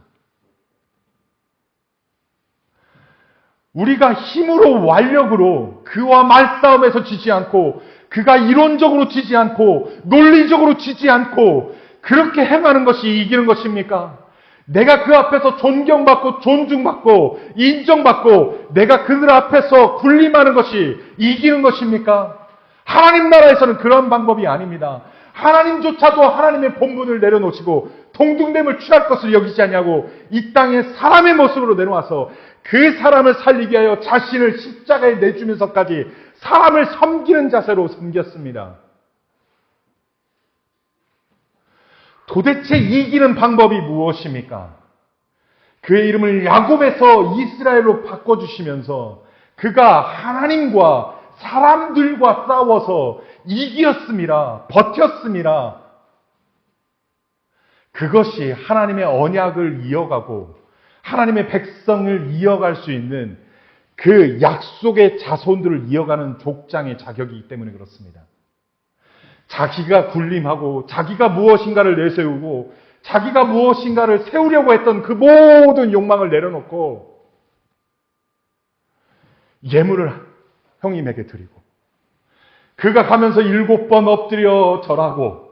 우리가 힘으로 완력으로 그와 말싸움에서 지지 않고 그가 이론적으로 지지 않고 논리적으로 지지 않고 그렇게 행하는 것이 이기는 것입니까? 내가 그 앞에서 존경받고 존중받고 인정받고 내가 그들 앞에서 군림하는 것이 이기는 것입니까? 하나님 나라에서는 그런 방법이 아닙니다. 하나님조차도 하나님의 본분을 내려놓으시고 동등됨을 취할 것을 여기지 아니하고 이 땅에 사람의 모습으로 내려와서 그 사람을 살리기 위하여 자신을 십자가에 내주면서까지 사람을 섬기는 자세로 섬겼습니다. 도대체 이기는 방법이 무엇입니까? 그의 이름을 야곱에서 이스라엘로 바꿔주시면서 그가 하나님과 사람들과 싸워서 이겼습니다. 버텼습니다. 그것이 하나님의 언약을 이어가고 하나님의 백성을 이어갈 수 있는 그 약속의 자손들을 이어가는 족장의 자격이기 때문에 그렇습니다. 자기가 군림하고 자기가 무엇인가를 내세우고 자기가 무엇인가를 세우려고 했던 그 모든 욕망을 내려놓고 예물을 형님에게 드리고 그가 가면서 7번 엎드려 절하고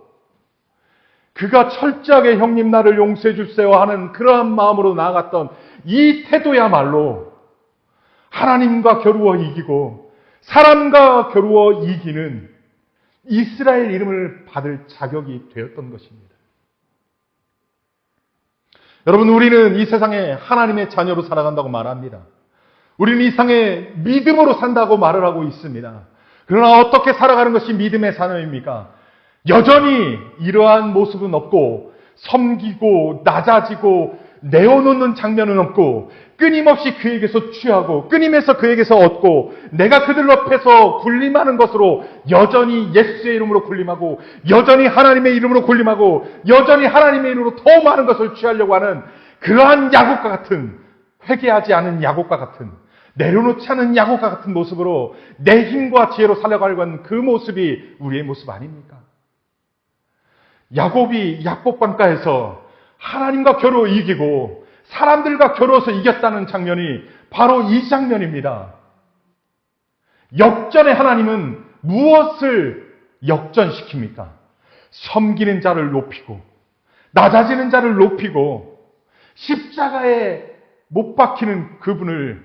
그가 철저하게 형님 나를 용서해 주세요 하는 그러한 마음으로 나아갔던 이 태도야말로 하나님과 겨루어 이기고 사람과 겨루어 이기는 이스라엘 이름을 받을 자격이 되었던 것입니다. 여러분, 우리는 이 세상에 하나님의 자녀로 살아간다고 말합니다. 우리는 이 세상에 믿음으로 산다고 말을 하고 있습니다. 그러나 어떻게 살아가는 것이 믿음의 삶입니까? 여전히 이러한 모습은 없고 섬기고 낮아지고 내어놓는 장면은 없고 끊임없이 그에게서 취하고 끊임에서 그에게서 얻고 내가 그들 앞에서 군림하는 것으로 여전히 예수의 이름으로 군림하고 여전히 하나님의 이름으로 군림하고 여전히 하나님의 이름으로 더 많은 것을 취하려고 하는 그러한 야곱과 같은 회개하지 않은 야곱과 같은 내려놓지 않은 야곱과 같은 모습으로 내 힘과 지혜로 살아가려고 하는 그 모습이 우리의 모습 아닙니까? 야곱이 약복강가에서 하나님과 겨루어 이기고 사람들과 겨루어서 이겼다는 장면이 바로 이 장면입니다. 역전의 하나님은 무엇을 역전시킵니까? 섬기는 자를 높이고 낮아지는 자를 높이고 십자가에 못 박히는 그분을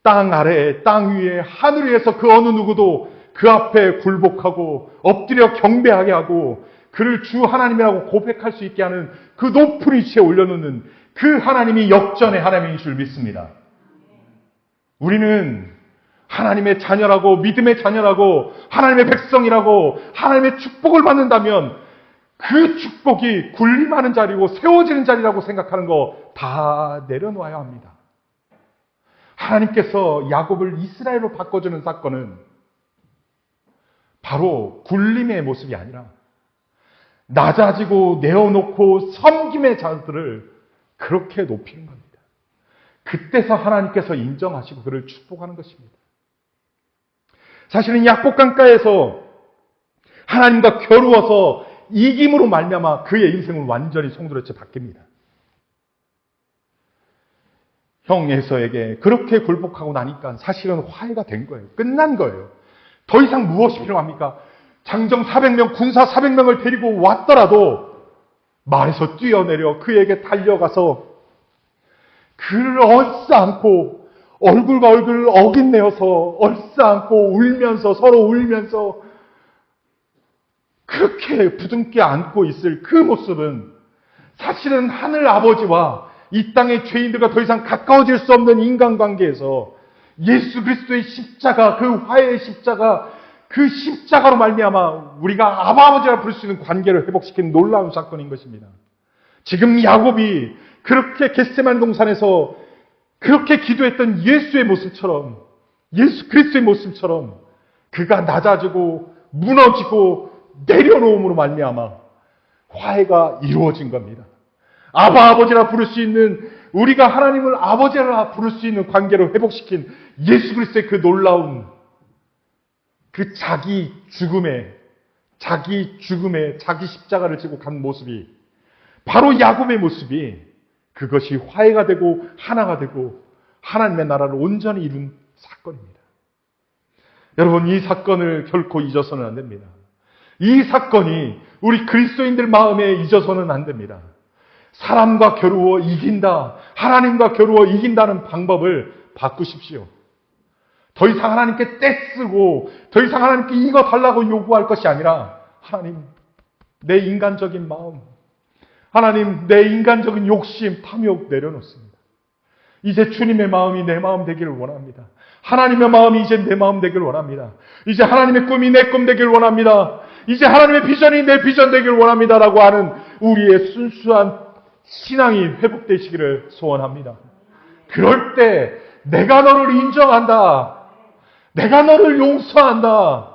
땅 아래, 땅 위에, 하늘 위에서 그 어느 누구도 그 앞에 굴복하고 엎드려 경배하게 하고 그를 주 하나님이라고 고백할 수 있게 하는 그 높은 위치에 올려놓는 그 하나님이 역전의 하나님인 줄 믿습니다. 우리는 하나님의 자녀라고 믿음의 자녀라고 하나님의 백성이라고 하나님의 축복을 받는다면 그 축복이 군림하는 자리고 세워지는 자리라고 생각하는 거 다 내려놓아야 합니다. 하나님께서 야곱을 이스라엘로 바꿔주는 사건은 바로 군림의 모습이 아니라 낮아지고 내어놓고 섬김의 자들을 그렇게 높이는 겁니다. 그때서 하나님께서 인정하시고 그를 축복하는 것입니다. 사실은 약복강가에서 하나님과 겨루어서 이김으로 말미암아 그의 인생은 완전히 송두리째 바뀝니다. 형 에서에게 그렇게 굴복하고 나니까 사실은 화해가 된 거예요. 끝난 거예요. 더 이상 무엇이 필요합니까? 장정 400명, 군사 400명을 데리고 왔더라도 말에서 뛰어내려 그에게 달려가서 그를 얼싸안고 얼굴과 얼굴을 어긋내어서 얼싸안고 울면서 서로 울면서 그렇게 부둥켜 안고 있을 그 모습은 사실은 하늘 아버지와 이 땅의 죄인들과 더 이상 가까워질 수 없는 인간관계에서 예수 그리스도의 십자가, 그 화해의 십자가, 그 십자가로 말미암아 우리가 아버지라 부를 수 있는 관계를 회복시키는 놀라운 사건인 것입니다. 지금 야곱이 그렇게 겟세마네 동산에서 그렇게 기도했던 예수의 모습처럼, 예수 그리스도의 모습처럼 그가 낮아지고 무너지고 내려놓음으로 말미암아 화해가 이루어진 겁니다. 아버지라 부를 수 있는, 우리가 하나님을 아버지라 부를 수 있는 관계를 회복시킨 예수 그리스도의 그 놀라운 그 자기 죽음에 자기 십자가를 지고 간 모습이 바로 야곱의 모습이 그것이 화해가 되고 하나가 되고 하나님의 나라를 온전히 이룬 사건입니다. 여러분, 이 사건을 결코 잊어서는 안 됩니다. 이 사건이 우리 그리스도인들 마음에 잊어서는 안 됩니다. 사람과 겨루어 이긴다, 하나님과 겨루어 이긴다는 방법을 바꾸십시오. 더 이상 하나님께 떼쓰고 더 이상 하나님께 이거 달라고 요구할 것이 아니라 하나님, 내 인간적인 마음, 하나님, 내 인간적인 욕심, 탐욕 내려놓습니다. 이제 주님의 마음이 내 마음 되기를 원합니다. 하나님의 마음이 이제 내 마음 되기를 원합니다. 이제 하나님의 꿈이 내 꿈 되기를 원합니다. 이제 하나님의 비전이 내 비전 되기를 원합니다. 라고 하는 우리의 순수한 신앙이 회복되시기를 소원합니다. 그럴 때 내가 너를 인정한다. 내가 너를 용서한다.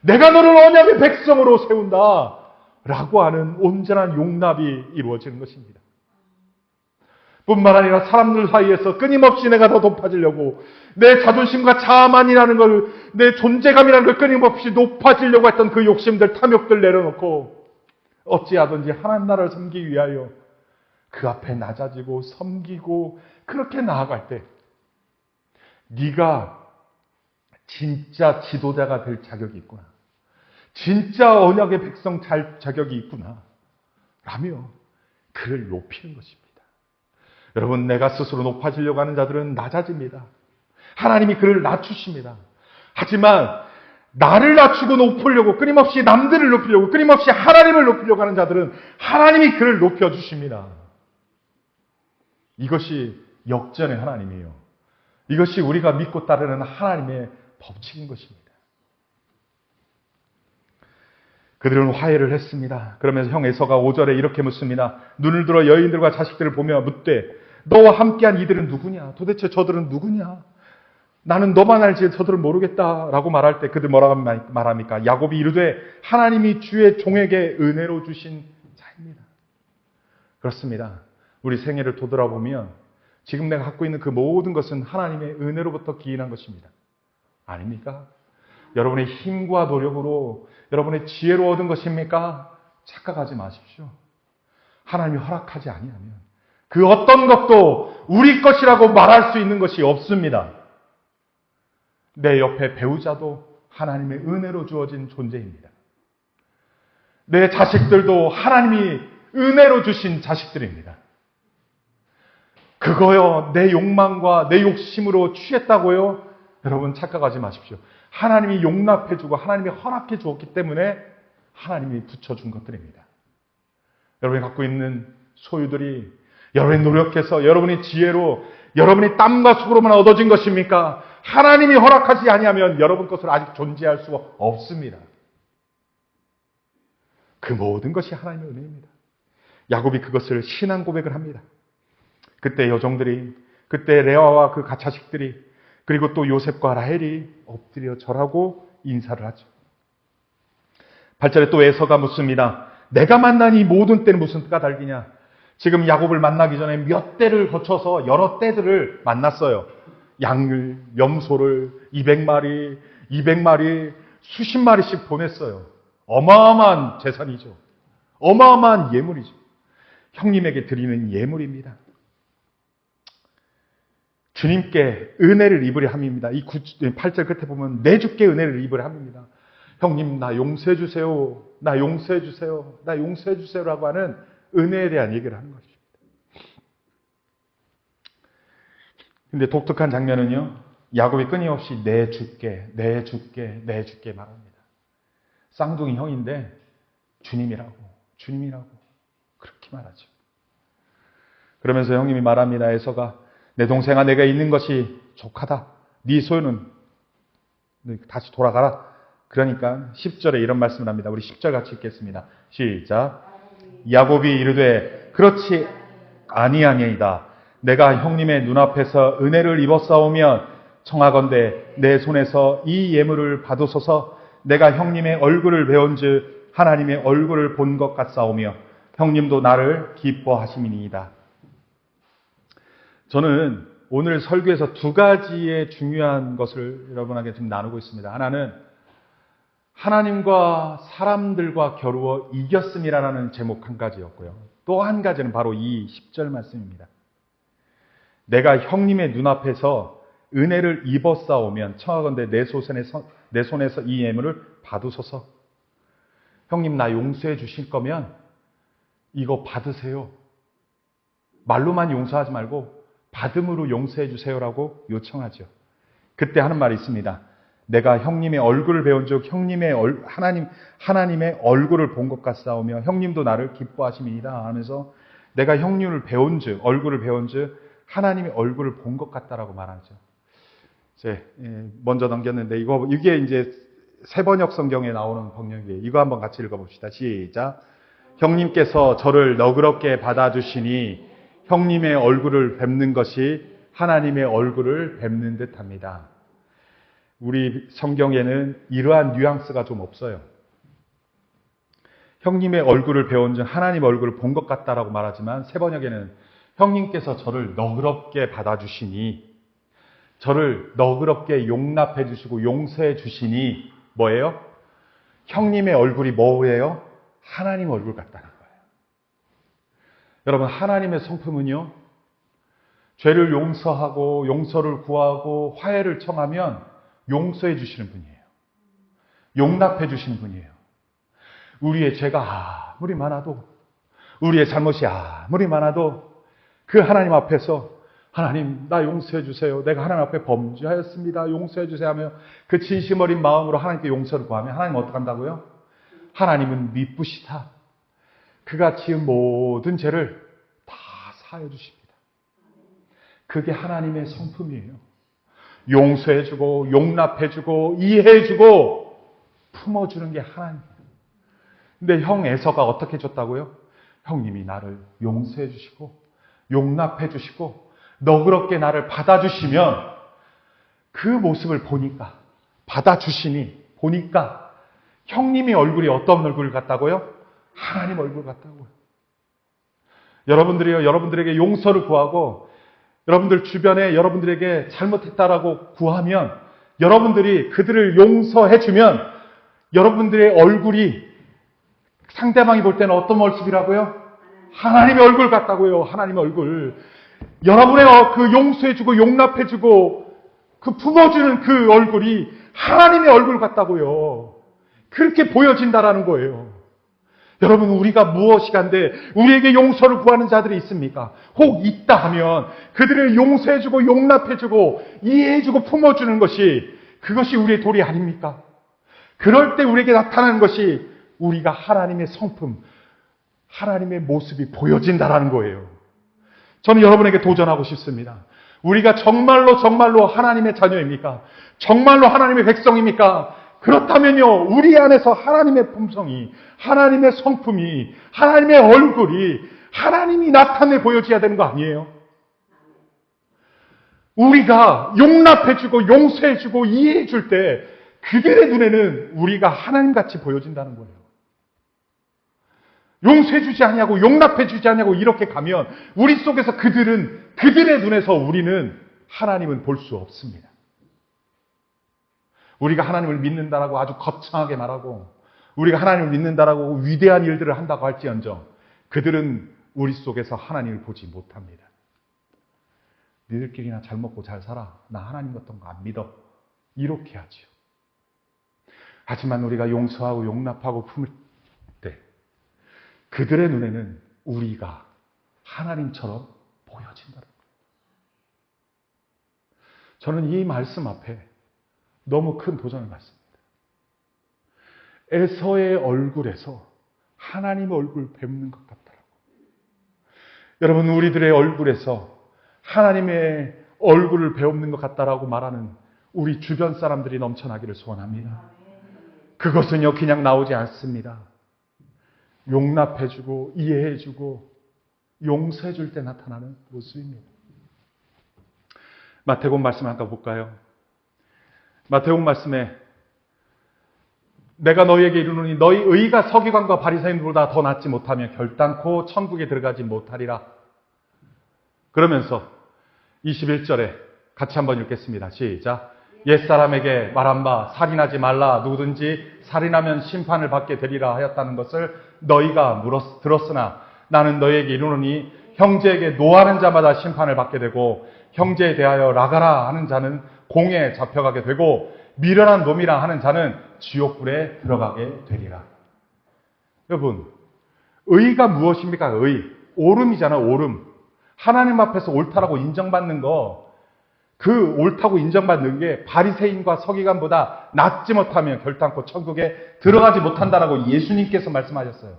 내가 너를 언약의 백성으로 세운다. 라고 하는 온전한 용납이 이루어지는 것입니다. 뿐만 아니라 사람들 사이에서 끊임없이 내가 더 높아지려고 내 자존심과 자만이라는 걸, 내 존재감이라는 걸 끊임없이 높아지려고 했던 그 욕심들, 탐욕들 내려놓고 어찌하든지 하나님 나라를 섬기기 위하여 그 앞에 낮아지고 섬기고 그렇게 나아갈 때 네가 진짜 지도자가 될 자격이 있구나. 진짜 언약의 백성 자격이 있구나. 라며 그를 높이는 것입니다. 여러분, 내가 스스로 높아지려고 하는 자들은 낮아집니다. 하나님이 그를 낮추십니다. 하지만 나를 낮추고 높으려고 끊임없이 남들을 높이려고 끊임없이 하나님을 높이려고 하는 자들은 하나님이 그를 높여주십니다. 이것이 역전의 하나님이에요. 이것이 우리가 믿고 따르는 하나님의 법칙인 것입니다. 그들은 화해를 했습니다. 그러면서 형 에서가 5절에 이렇게 묻습니다. 눈을 들어 여인들과 자식들을 보며 묻되 너와 함께한 이들은 누구냐? 도대체 저들은 누구냐? 나는 너만 알지 저들은 모르겠다라고 말할 때 그들 뭐라고 말합니까? 야곱이 이르되 하나님이 주의 종에게 은혜로 주신 자입니다. 그렇습니다. 우리 생애를 돌아보면 지금 내가 갖고 있는 그 모든 것은 하나님의 은혜로부터 기인한 것입니다. 아닙니까? 여러분의 힘과 노력으로 여러분의 지혜로 얻은 것입니까? 착각하지 마십시오. 하나님이 허락하지 아니하면 그 어떤 것도 우리 것이라고 말할 수 있는 것이 없습니다. 내 옆에 배우자도 하나님의 은혜로 주어진 존재입니다. 내 자식들도 하나님이 은혜로 주신 자식들입니다. 그거요, 내 욕망과 내 욕심으로 취했다고요? 여러분 착각하지 마십시오. 하나님이 용납해주고 하나님이 허락해 주었기 때문에 하나님이 붙여준 것들입니다. 여러분이 갖고 있는 소유들이 여러분이 노력해서 여러분의 지혜로 여러분이 땀과 수고로만 얻어진 것입니까? 하나님이 허락하지 아니하면 여러분 것으로 아직 존재할 수가 없습니다. 그 모든 것이 하나님의 은혜입니다. 야곱이 그것을 신앙 고백을 합니다. 그때 여종들이, 그때 레아와 그 자식들이, 그리고 또 요셉과 라헬이 엎드려 절하고 인사를 하죠. 8절에 또 에서가 묻습니다. 내가 만난 이 모든 때는 무슨 까닭이냐? 지금 야곱을 만나기 전에 몇 때를 거쳐서 여러 때들을 만났어요. 양을, 염소를 200마리, 200마리, 수십 마리씩 보냈어요. 어마어마한 재산이죠. 어마어마한 예물이죠. 형님에게 드리는 예물입니다. 주님께 은혜를 입으려 함입니다. 이 8절 끝에 보면 내 주께 은혜를 입으려 함입니다. 형님, 나 용서해 주세요. 나 용서해 주세요. 나 용서해 주세요라고 하는 은혜에 대한 얘기를 하는 것입니다. 근데 독특한 장면은요, 야곱이 끊임없이 내 주께, 내 주께, 내 주께 말합니다. 쌍둥이 형인데 주님이라고, 주님이라고 그렇게 말하죠. 그러면서 형님이 말합니다. 에서가 내 동생아, 내가 있는 것이 족하다. 네 소유는 다시 돌아가라. 그러니까 10절에 이런 말씀을 합니다. 우리 10절 같이 읽겠습니다. 시작. 야곱이 이르되 그렇지 아니하니이다. 내가 형님의 눈앞에서 은혜를 입었사오면 청하건대 내 손에서 이 예물을 받으소서. 내가 형님의 얼굴을 배운즉 하나님의 얼굴을 본 것 같사오며 형님도 나를 기뻐하심이니이다. 저는 오늘 설교에서 두 가지의 중요한 것을 여러분에게 좀 나누고 있습니다. 하나는 하나님과 사람들과 겨루어 이겼음이라는 제목 한 가지였고요. 또 한 가지는 바로 이 10절 말씀입니다. 내가 형님의 눈앞에서 은혜를 입었사오면 청하건대 내 손에서 이 예물을 받으소서. 형님, 나 용서해 주실 거면 이거 받으세요. 말로만 용서하지 말고 받음으로 용서해 주세요라고 요청하죠. 그때 하는 말이 있습니다. 내가 형님의 얼굴을 배운 즉 하나님의 얼굴을 본 것 같사오며 형님도 나를 기뻐하심이니라 하면서 내가 형님을 배운 즉 얼굴을 배운 즉 하나님의 얼굴을 본 것 같다라고 말하죠. 이제 먼저 넘겼는데 이게 이제 새번역 성경에 나오는 번역이에요. 이거 한번 같이 읽어봅시다. 시작. 형님께서 저를 너그럽게 받아주시니 형님의 얼굴을 뵙는 것이 하나님의 얼굴을 뵙는 듯합니다. 우리 성경에는 이러한 뉘앙스가 좀 없어요. 형님의 얼굴을 배운 즉 하나님 얼굴을 본 것 같다라고 말하지만 새번역에는 형님께서 저를 너그럽게 받아주시니 저를 너그럽게 용납해 주시고 용서해 주시니 뭐예요? 형님의 얼굴이 뭐예요? 하나님 얼굴 같다는 거예요. 여러분 하나님의 성품은요. 죄를 용서하고 용서를 구하고 화해를 청하면 용서해 주시는 분이에요. 용납해 주시는 분이에요. 우리의 죄가 아무리 많아도 우리의 잘못이 아무리 많아도 그 하나님 앞에서 하나님 나 용서해 주세요. 내가 하나님 앞에 범죄하였습니다. 용서해 주세요 하며 그 진심 어린 마음으로 하나님께 용서를 구하면 하나님은 어떻게 한다고요? 하나님은 미쁘시다. 그가 지은 모든 죄를 다 사하여 주십니다. 그게 하나님의 성품이에요. 용서해주고 용납해주고 이해해주고 품어주는 게 하나님이에요. 근데 형 에서가 어떻게 줬다고요? 형님이 나를 용서해주시고 용납해주시고 너그럽게 나를 받아주시면 그 모습을 보니까 받아주시니 보니까 형님의 얼굴이 어떤 얼굴 같다고요? 하나님 얼굴 같다고요. 여러분들이요, 여러분들에게 용서를 구하고 여러분들 주변에 여러분들에게 잘못했다라고 구하면 여러분들이 그들을 용서해주면 여러분들의 얼굴이 상대방이 볼 때는 어떤 모습이라고요? 하나님의 얼굴 같다고요. 하나님의 얼굴. 여러분의 그 용서해주고 용납해주고 그 품어주는 그 얼굴이 하나님의 얼굴 같다고요. 그렇게 보여진다라는 거예요. 여러분 우리가 무엇이간데 우리에게 용서를 구하는 자들이 있습니까? 혹 있다 하면 그들을 용서해주고 용납해주고 이해해주고 품어주는 것이 그것이 우리의 도리 아닙니까? 그럴 때 우리에게 나타나는 것이 우리가 하나님의 성품, 하나님의 모습이 보여진다라는 거예요. 저는 여러분에게 도전하고 싶습니다. 우리가 정말로 하나님의 자녀입니까? 정말로 하나님의 백성입니까? 그렇다면요, 우리 안에서 하나님의 품성이, 하나님의 성품이, 하나님의 얼굴이, 하나님이 나타내 보여져야 되는 거 아니에요? 우리가 용납해주고 용서해주고 이해해줄 때 그들의 눈에는 우리가 하나님같이 보여진다는 거예요. 용서해주지 아니하고 용납해주지 아니하고 이렇게 가면 우리 속에서 그들의 눈에서 우리는 하나님은 볼 수 없습니다. 우리가 하나님을 믿는다라고 아주 거창하게 말하고 우리가 하나님을 믿는다라고 위대한 일들을 한다고 할지언정 그들은 우리 속에서 하나님을 보지 못합니다. 니들끼리나 잘 먹고 잘 살아. 나 하나님 같은 거 안 믿어. 이렇게 하지요. 하지만 우리가 용서하고 용납하고 품을 때 그들의 눈에는 우리가 하나님처럼 보여진다는 거예요. 저는 이 말씀 앞에 너무 큰 도전을 받습니다. 에서의 얼굴에서 하나님의 얼굴을 뵙는 것 같더라고요. 여러분 우리들의 얼굴에서 하나님의 얼굴을 배우는 것 같다라고 말하는 우리 주변 사람들이 넘쳐나기를 소원합니다. 그것은요 그냥 나오지 않습니다. 용납해주고 이해해주고 용서해줄 때 나타나는 모습입니다. 마태복음 말씀 한번 볼까요? 마태복음 말씀에 내가 너희에게 이르노니 너희 의가 서기관과 바리새인들보다 더 낫지 못하면 결단코 천국에 들어가지 못하리라. 그러면서 21절에 같이 한번 읽겠습니다. 시작. 옛사람에게 말한 바 살인하지 말라. 누구든지 살인하면 심판을 받게 되리라 하였다는 것을 너희가 들었으나 나는 너희에게 이르노니 형제에게 노하는 자마다 심판을 받게 되고 형제에 대하여 라가라 하는 자는 공에 잡혀가게 되고 미련한 놈이라 하는 자는 지옥불에 들어가게 되리라. 여러분 의가 무엇입니까? 의. 옳음이잖아. 옳음. 하나님 앞에서 옳다라고 인정받는 거, 그 옳다고 인정받는 게 바리새인과 서기관보다 낫지 못하면 결단코 천국에 들어가지 못한다라고 예수님께서 말씀하셨어요.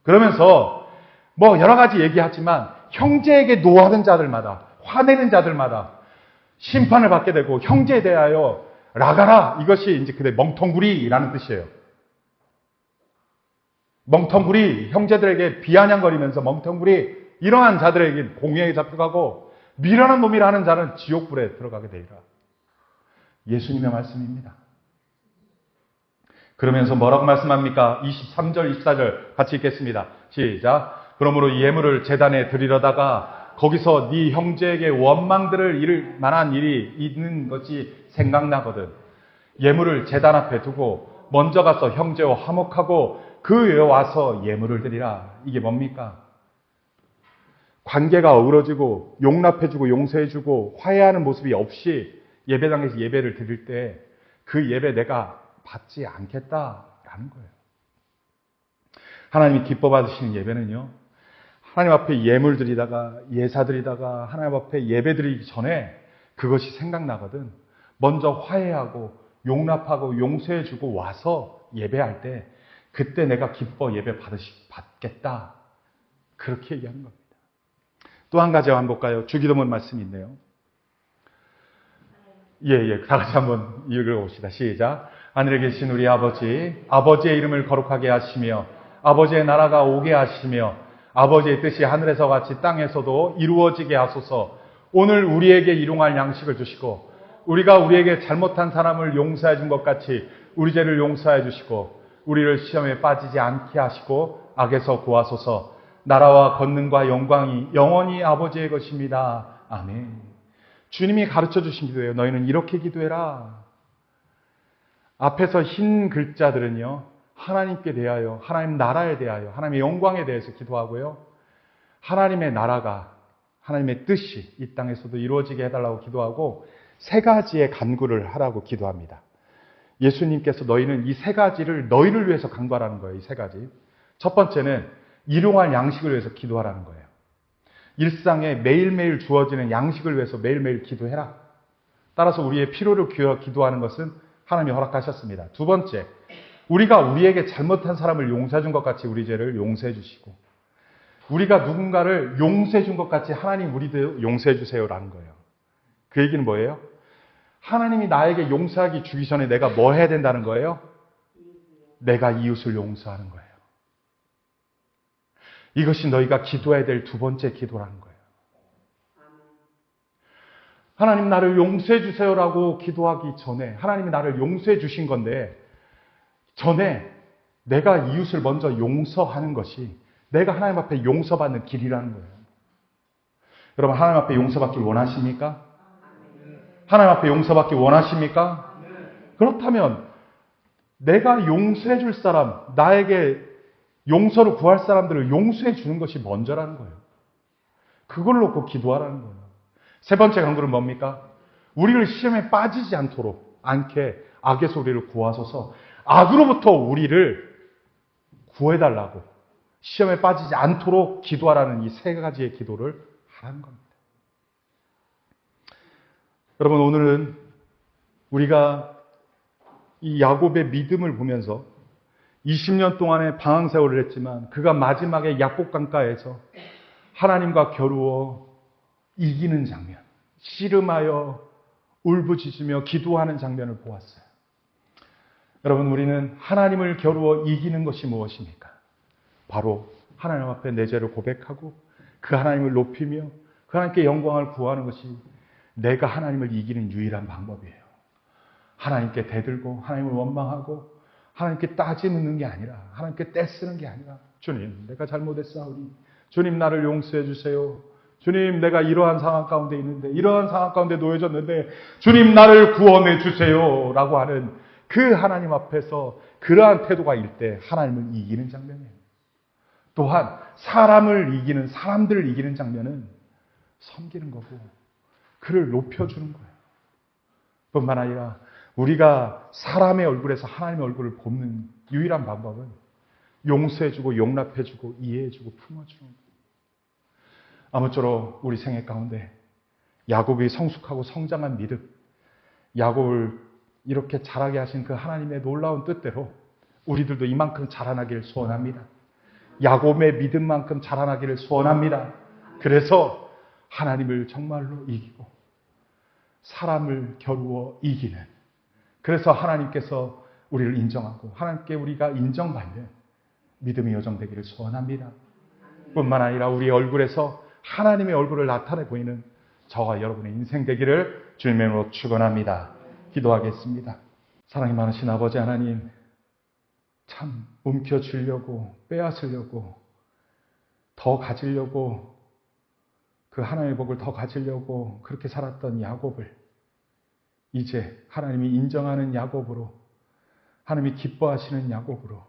그러면서 뭐 여러 가지 얘기하지만 형제에게 노하는 자들마다, 화내는 자들마다 심판을 받게 되고 형제에 대하여 라가라, 이것이 이제 그대 멍텅구리라는 뜻이에요. 멍텅구리, 형제들에게 비아냥거리면서 멍텅구리, 이러한 자들에게 공회에 잡혀가고 미련한 놈이라 하는 자는 지옥불에 들어가게 되리라. 예수님의 말씀입니다. 그러면서 뭐라고 말씀합니까? 23절, 24절 같이 읽겠습니다. 시작. 그러므로 이 예물을 제단에 드리려다가 거기서 네 형제에게 원망들을 이를 만한 일이 있는 것이 생각나거든. 예물을 제단 앞에 두고 먼저 가서 형제와 화목하고 그 위에 와서 예물을 드리라. 이게 뭡니까? 관계가 어우러지고 용납해주고 용서해주고 화해하는 모습이 없이 예배당에서 예배를 드릴 때 그 예배 내가 받지 않겠다라는 거예요. 하나님이 기뻐 받으시는 예배는요, 하나님 앞에 예물 드리다가 예사 드리다가 하나님 앞에 예배 드리기 전에 그것이 생각나거든. 먼저 화해하고 용납하고 용서해주고 와서 예배할 때 그때 내가 기뻐 예배 받겠다. 그렇게 얘기하는 겁니다. 또 한 가지 한번 볼까요? 주기도문 말씀이 있네요. 다 같이 한번 읽어봅시다. 시작. 하늘에 계신 우리 아버지, 아버지의 이름을 거룩하게 하시며 아버지의 나라가 오게 하시며 아버지의 뜻이 하늘에서 같이 땅에서도 이루어지게 하소서. 오늘 우리에게 일용할 양식을 주시고 우리가 우리에게 잘못한 사람을 용서해 준 것 같이 우리 죄를 용서해 주시고 우리를 시험에 빠지지 않게 하시고 악에서 구하소서. 나라와 권능과 영광이 영원히 아버지의 것입니다. 아멘. 주님이 가르쳐 주신 기도예요. 너희는 이렇게 기도해라. 앞에서 흰 글자들은요, 하나님께 대하여, 하나님 나라에 대하여, 하나님의 영광에 대해서 기도하고요. 하나님의 나라가, 하나님의 뜻이 이 땅에서도 이루어지게 해달라고 기도하고 세 가지의 간구를 하라고 기도합니다. 예수님께서 너희는 이 세 가지를 너희를 위해서 간구하라는 거예요. 이 세 가지. 첫 번째는 일용할 양식을 위해서 기도하라는 거예요. 일상에 매일매일 주어지는 양식을 위해서 매일매일 기도해라. 따라서 우리의 필요를 기도하는 것은 하나님이 허락하셨습니다. 두 번째, 우리가 우리에게 잘못한 사람을 용서해 준 것 같이 우리 죄를 용서해 주시고 우리가 누군가를 용서해 준 것 같이 하나님 우리도 용서해 주세요라는 거예요. 그 얘기는 뭐예요? 하나님이 나에게 용서하기 주기 전에 내가 뭐 해야 된다는 거예요? 내가 이웃을 용서하는 거예요. 이것이 너희가 기도해야 될 두 번째 기도라는 거예요. 하나님 나를 용서해 주세요라고 기도하기 전에 하나님이 나를 용서해 주신 건데 전에 내가 이웃을 먼저 용서하는 것이 내가 하나님 앞에 용서받는 길이라는 거예요. 여러분 하나님 앞에 용서받길 원하십니까? 하나님 앞에 용서받길 원하십니까? 그렇다면 내가 용서해 줄 사람, 나에게 용서를 구할 사람들을 용서해 주는 것이 먼저라는 거예요. 그걸 놓고 기도하라는 거예요. 세 번째 간구는 뭡니까? 우리를 시험에 빠지지 않게 악에서 우리를 구하소서. 악으로부터 우리를 구해달라고 시험에 빠지지 않도록 기도하라는 이 세 가지의 기도를 하라는 겁니다. 여러분 오늘은 우리가 이 야곱의 믿음을 보면서 20년 동안의 방황 세월을 했지만 그가 마지막에 약복 강가에서 하나님과 겨루어 이기는 장면, 씨름하여 울부짖으며 기도하는 장면을 보았어요. 여러분 우리는 하나님을 겨루어 이기는 것이 무엇입니까? 바로 하나님 앞에 내 죄를 고백하고 그 하나님을 높이며 그 하나님께 영광을 구하는 것이 내가 하나님을 이기는 유일한 방법이에요. 하나님께 대들고 하나님을 원망하고 하나님께 따지 묻는 게 아니라 하나님께 떼쓰는 게 아니라 주님 내가 잘못했사오니 주님 나를 용서해 주세요. 주님 내가 이러한 상황 가운데 있는데 이러한 상황 가운데 놓여졌는데 주님 나를 구원해 주세요 라고 하는 그 하나님 앞에서 그러한 태도가 일 때 하나님을 이기는 장면이에요. 또한 사람들을 이기는 장면은 섬기는 거고 그를 높여주는 거예요. 뿐만 아니라 우리가 사람의 얼굴에서 하나님의 얼굴을 보는 유일한 방법은 용서해주고 용납해주고 이해해주고 품어주는 거예요. 아무쪼록 우리 생애 가운데 야곱이 성숙하고 성장한 믿음, 야곱을 이렇게 자라게 하신 그 하나님의 놀라운 뜻대로 우리들도 이만큼 자라나기를 소원합니다. 야곱의 믿음만큼 자라나기를 소원합니다. 그래서 하나님을 정말로 이기고 사람을 겨루어 이기는, 그래서 하나님께서 우리를 인정하고 하나님께 우리가 인정받는 믿음의 여정 되기를 소원합니다. 뿐만 아니라 우리 얼굴에서 하나님의 얼굴을 나타내 보이는 저와 여러분의 인생 되기를 주님의 이름으로 축원합니다. 기도하겠습니다. 사랑이 많으신 아버지 하나님, 참 움켜쥐려고 빼앗으려고 더 가지려고 그 하나님의 복을 더 가지려고 그렇게 살았던 야곱을 이제 하나님이 인정하는 야곱으로, 하나님이 기뻐하시는 야곱으로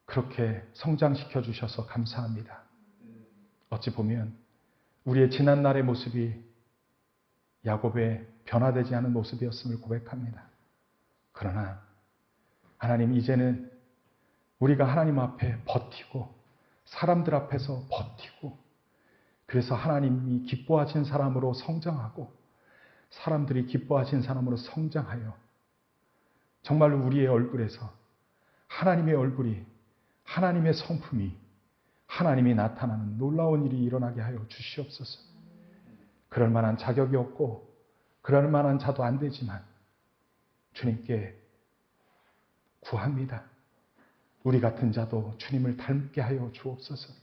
그렇게 성장시켜 주셔서 감사합니다. 어찌 보면 우리의 지난날의 모습이 야곱의 변화되지 않은 모습이었음을 고백합니다. 그러나 하나님, 이제는 우리가 하나님 앞에 버티고 사람들 앞에서 버티고 그래서 하나님이 기뻐하신 사람으로 성장하고 사람들이 기뻐하신 사람으로 성장하여 정말로 우리의 얼굴에서 하나님의 얼굴이, 하나님의 성품이, 하나님이 나타나는 놀라운 일이 일어나게 하여 주시옵소서. 그럴 만한 자격이 없고 그럴 만한 자도 안 되지만 주님께 구합니다. 우리 같은 자도 주님을 닮게 하여 주옵소서.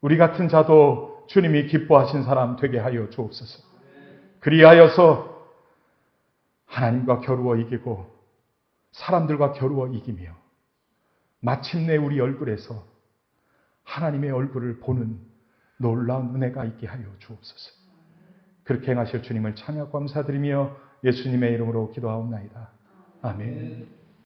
우리 같은 자도 주님이 기뻐하신 사람 되게 하여 주옵소서. 그리하여서 하나님과 겨루어 이기고 사람들과 겨루어 이기며 마침내 우리 얼굴에서 하나님의 얼굴을 보는 놀라운 은혜가 있게 하여 주옵소서. 그렇게 행하실 주님을 찬양 감사드리며 예수님의 이름으로 기도하옵나이다. 아멘.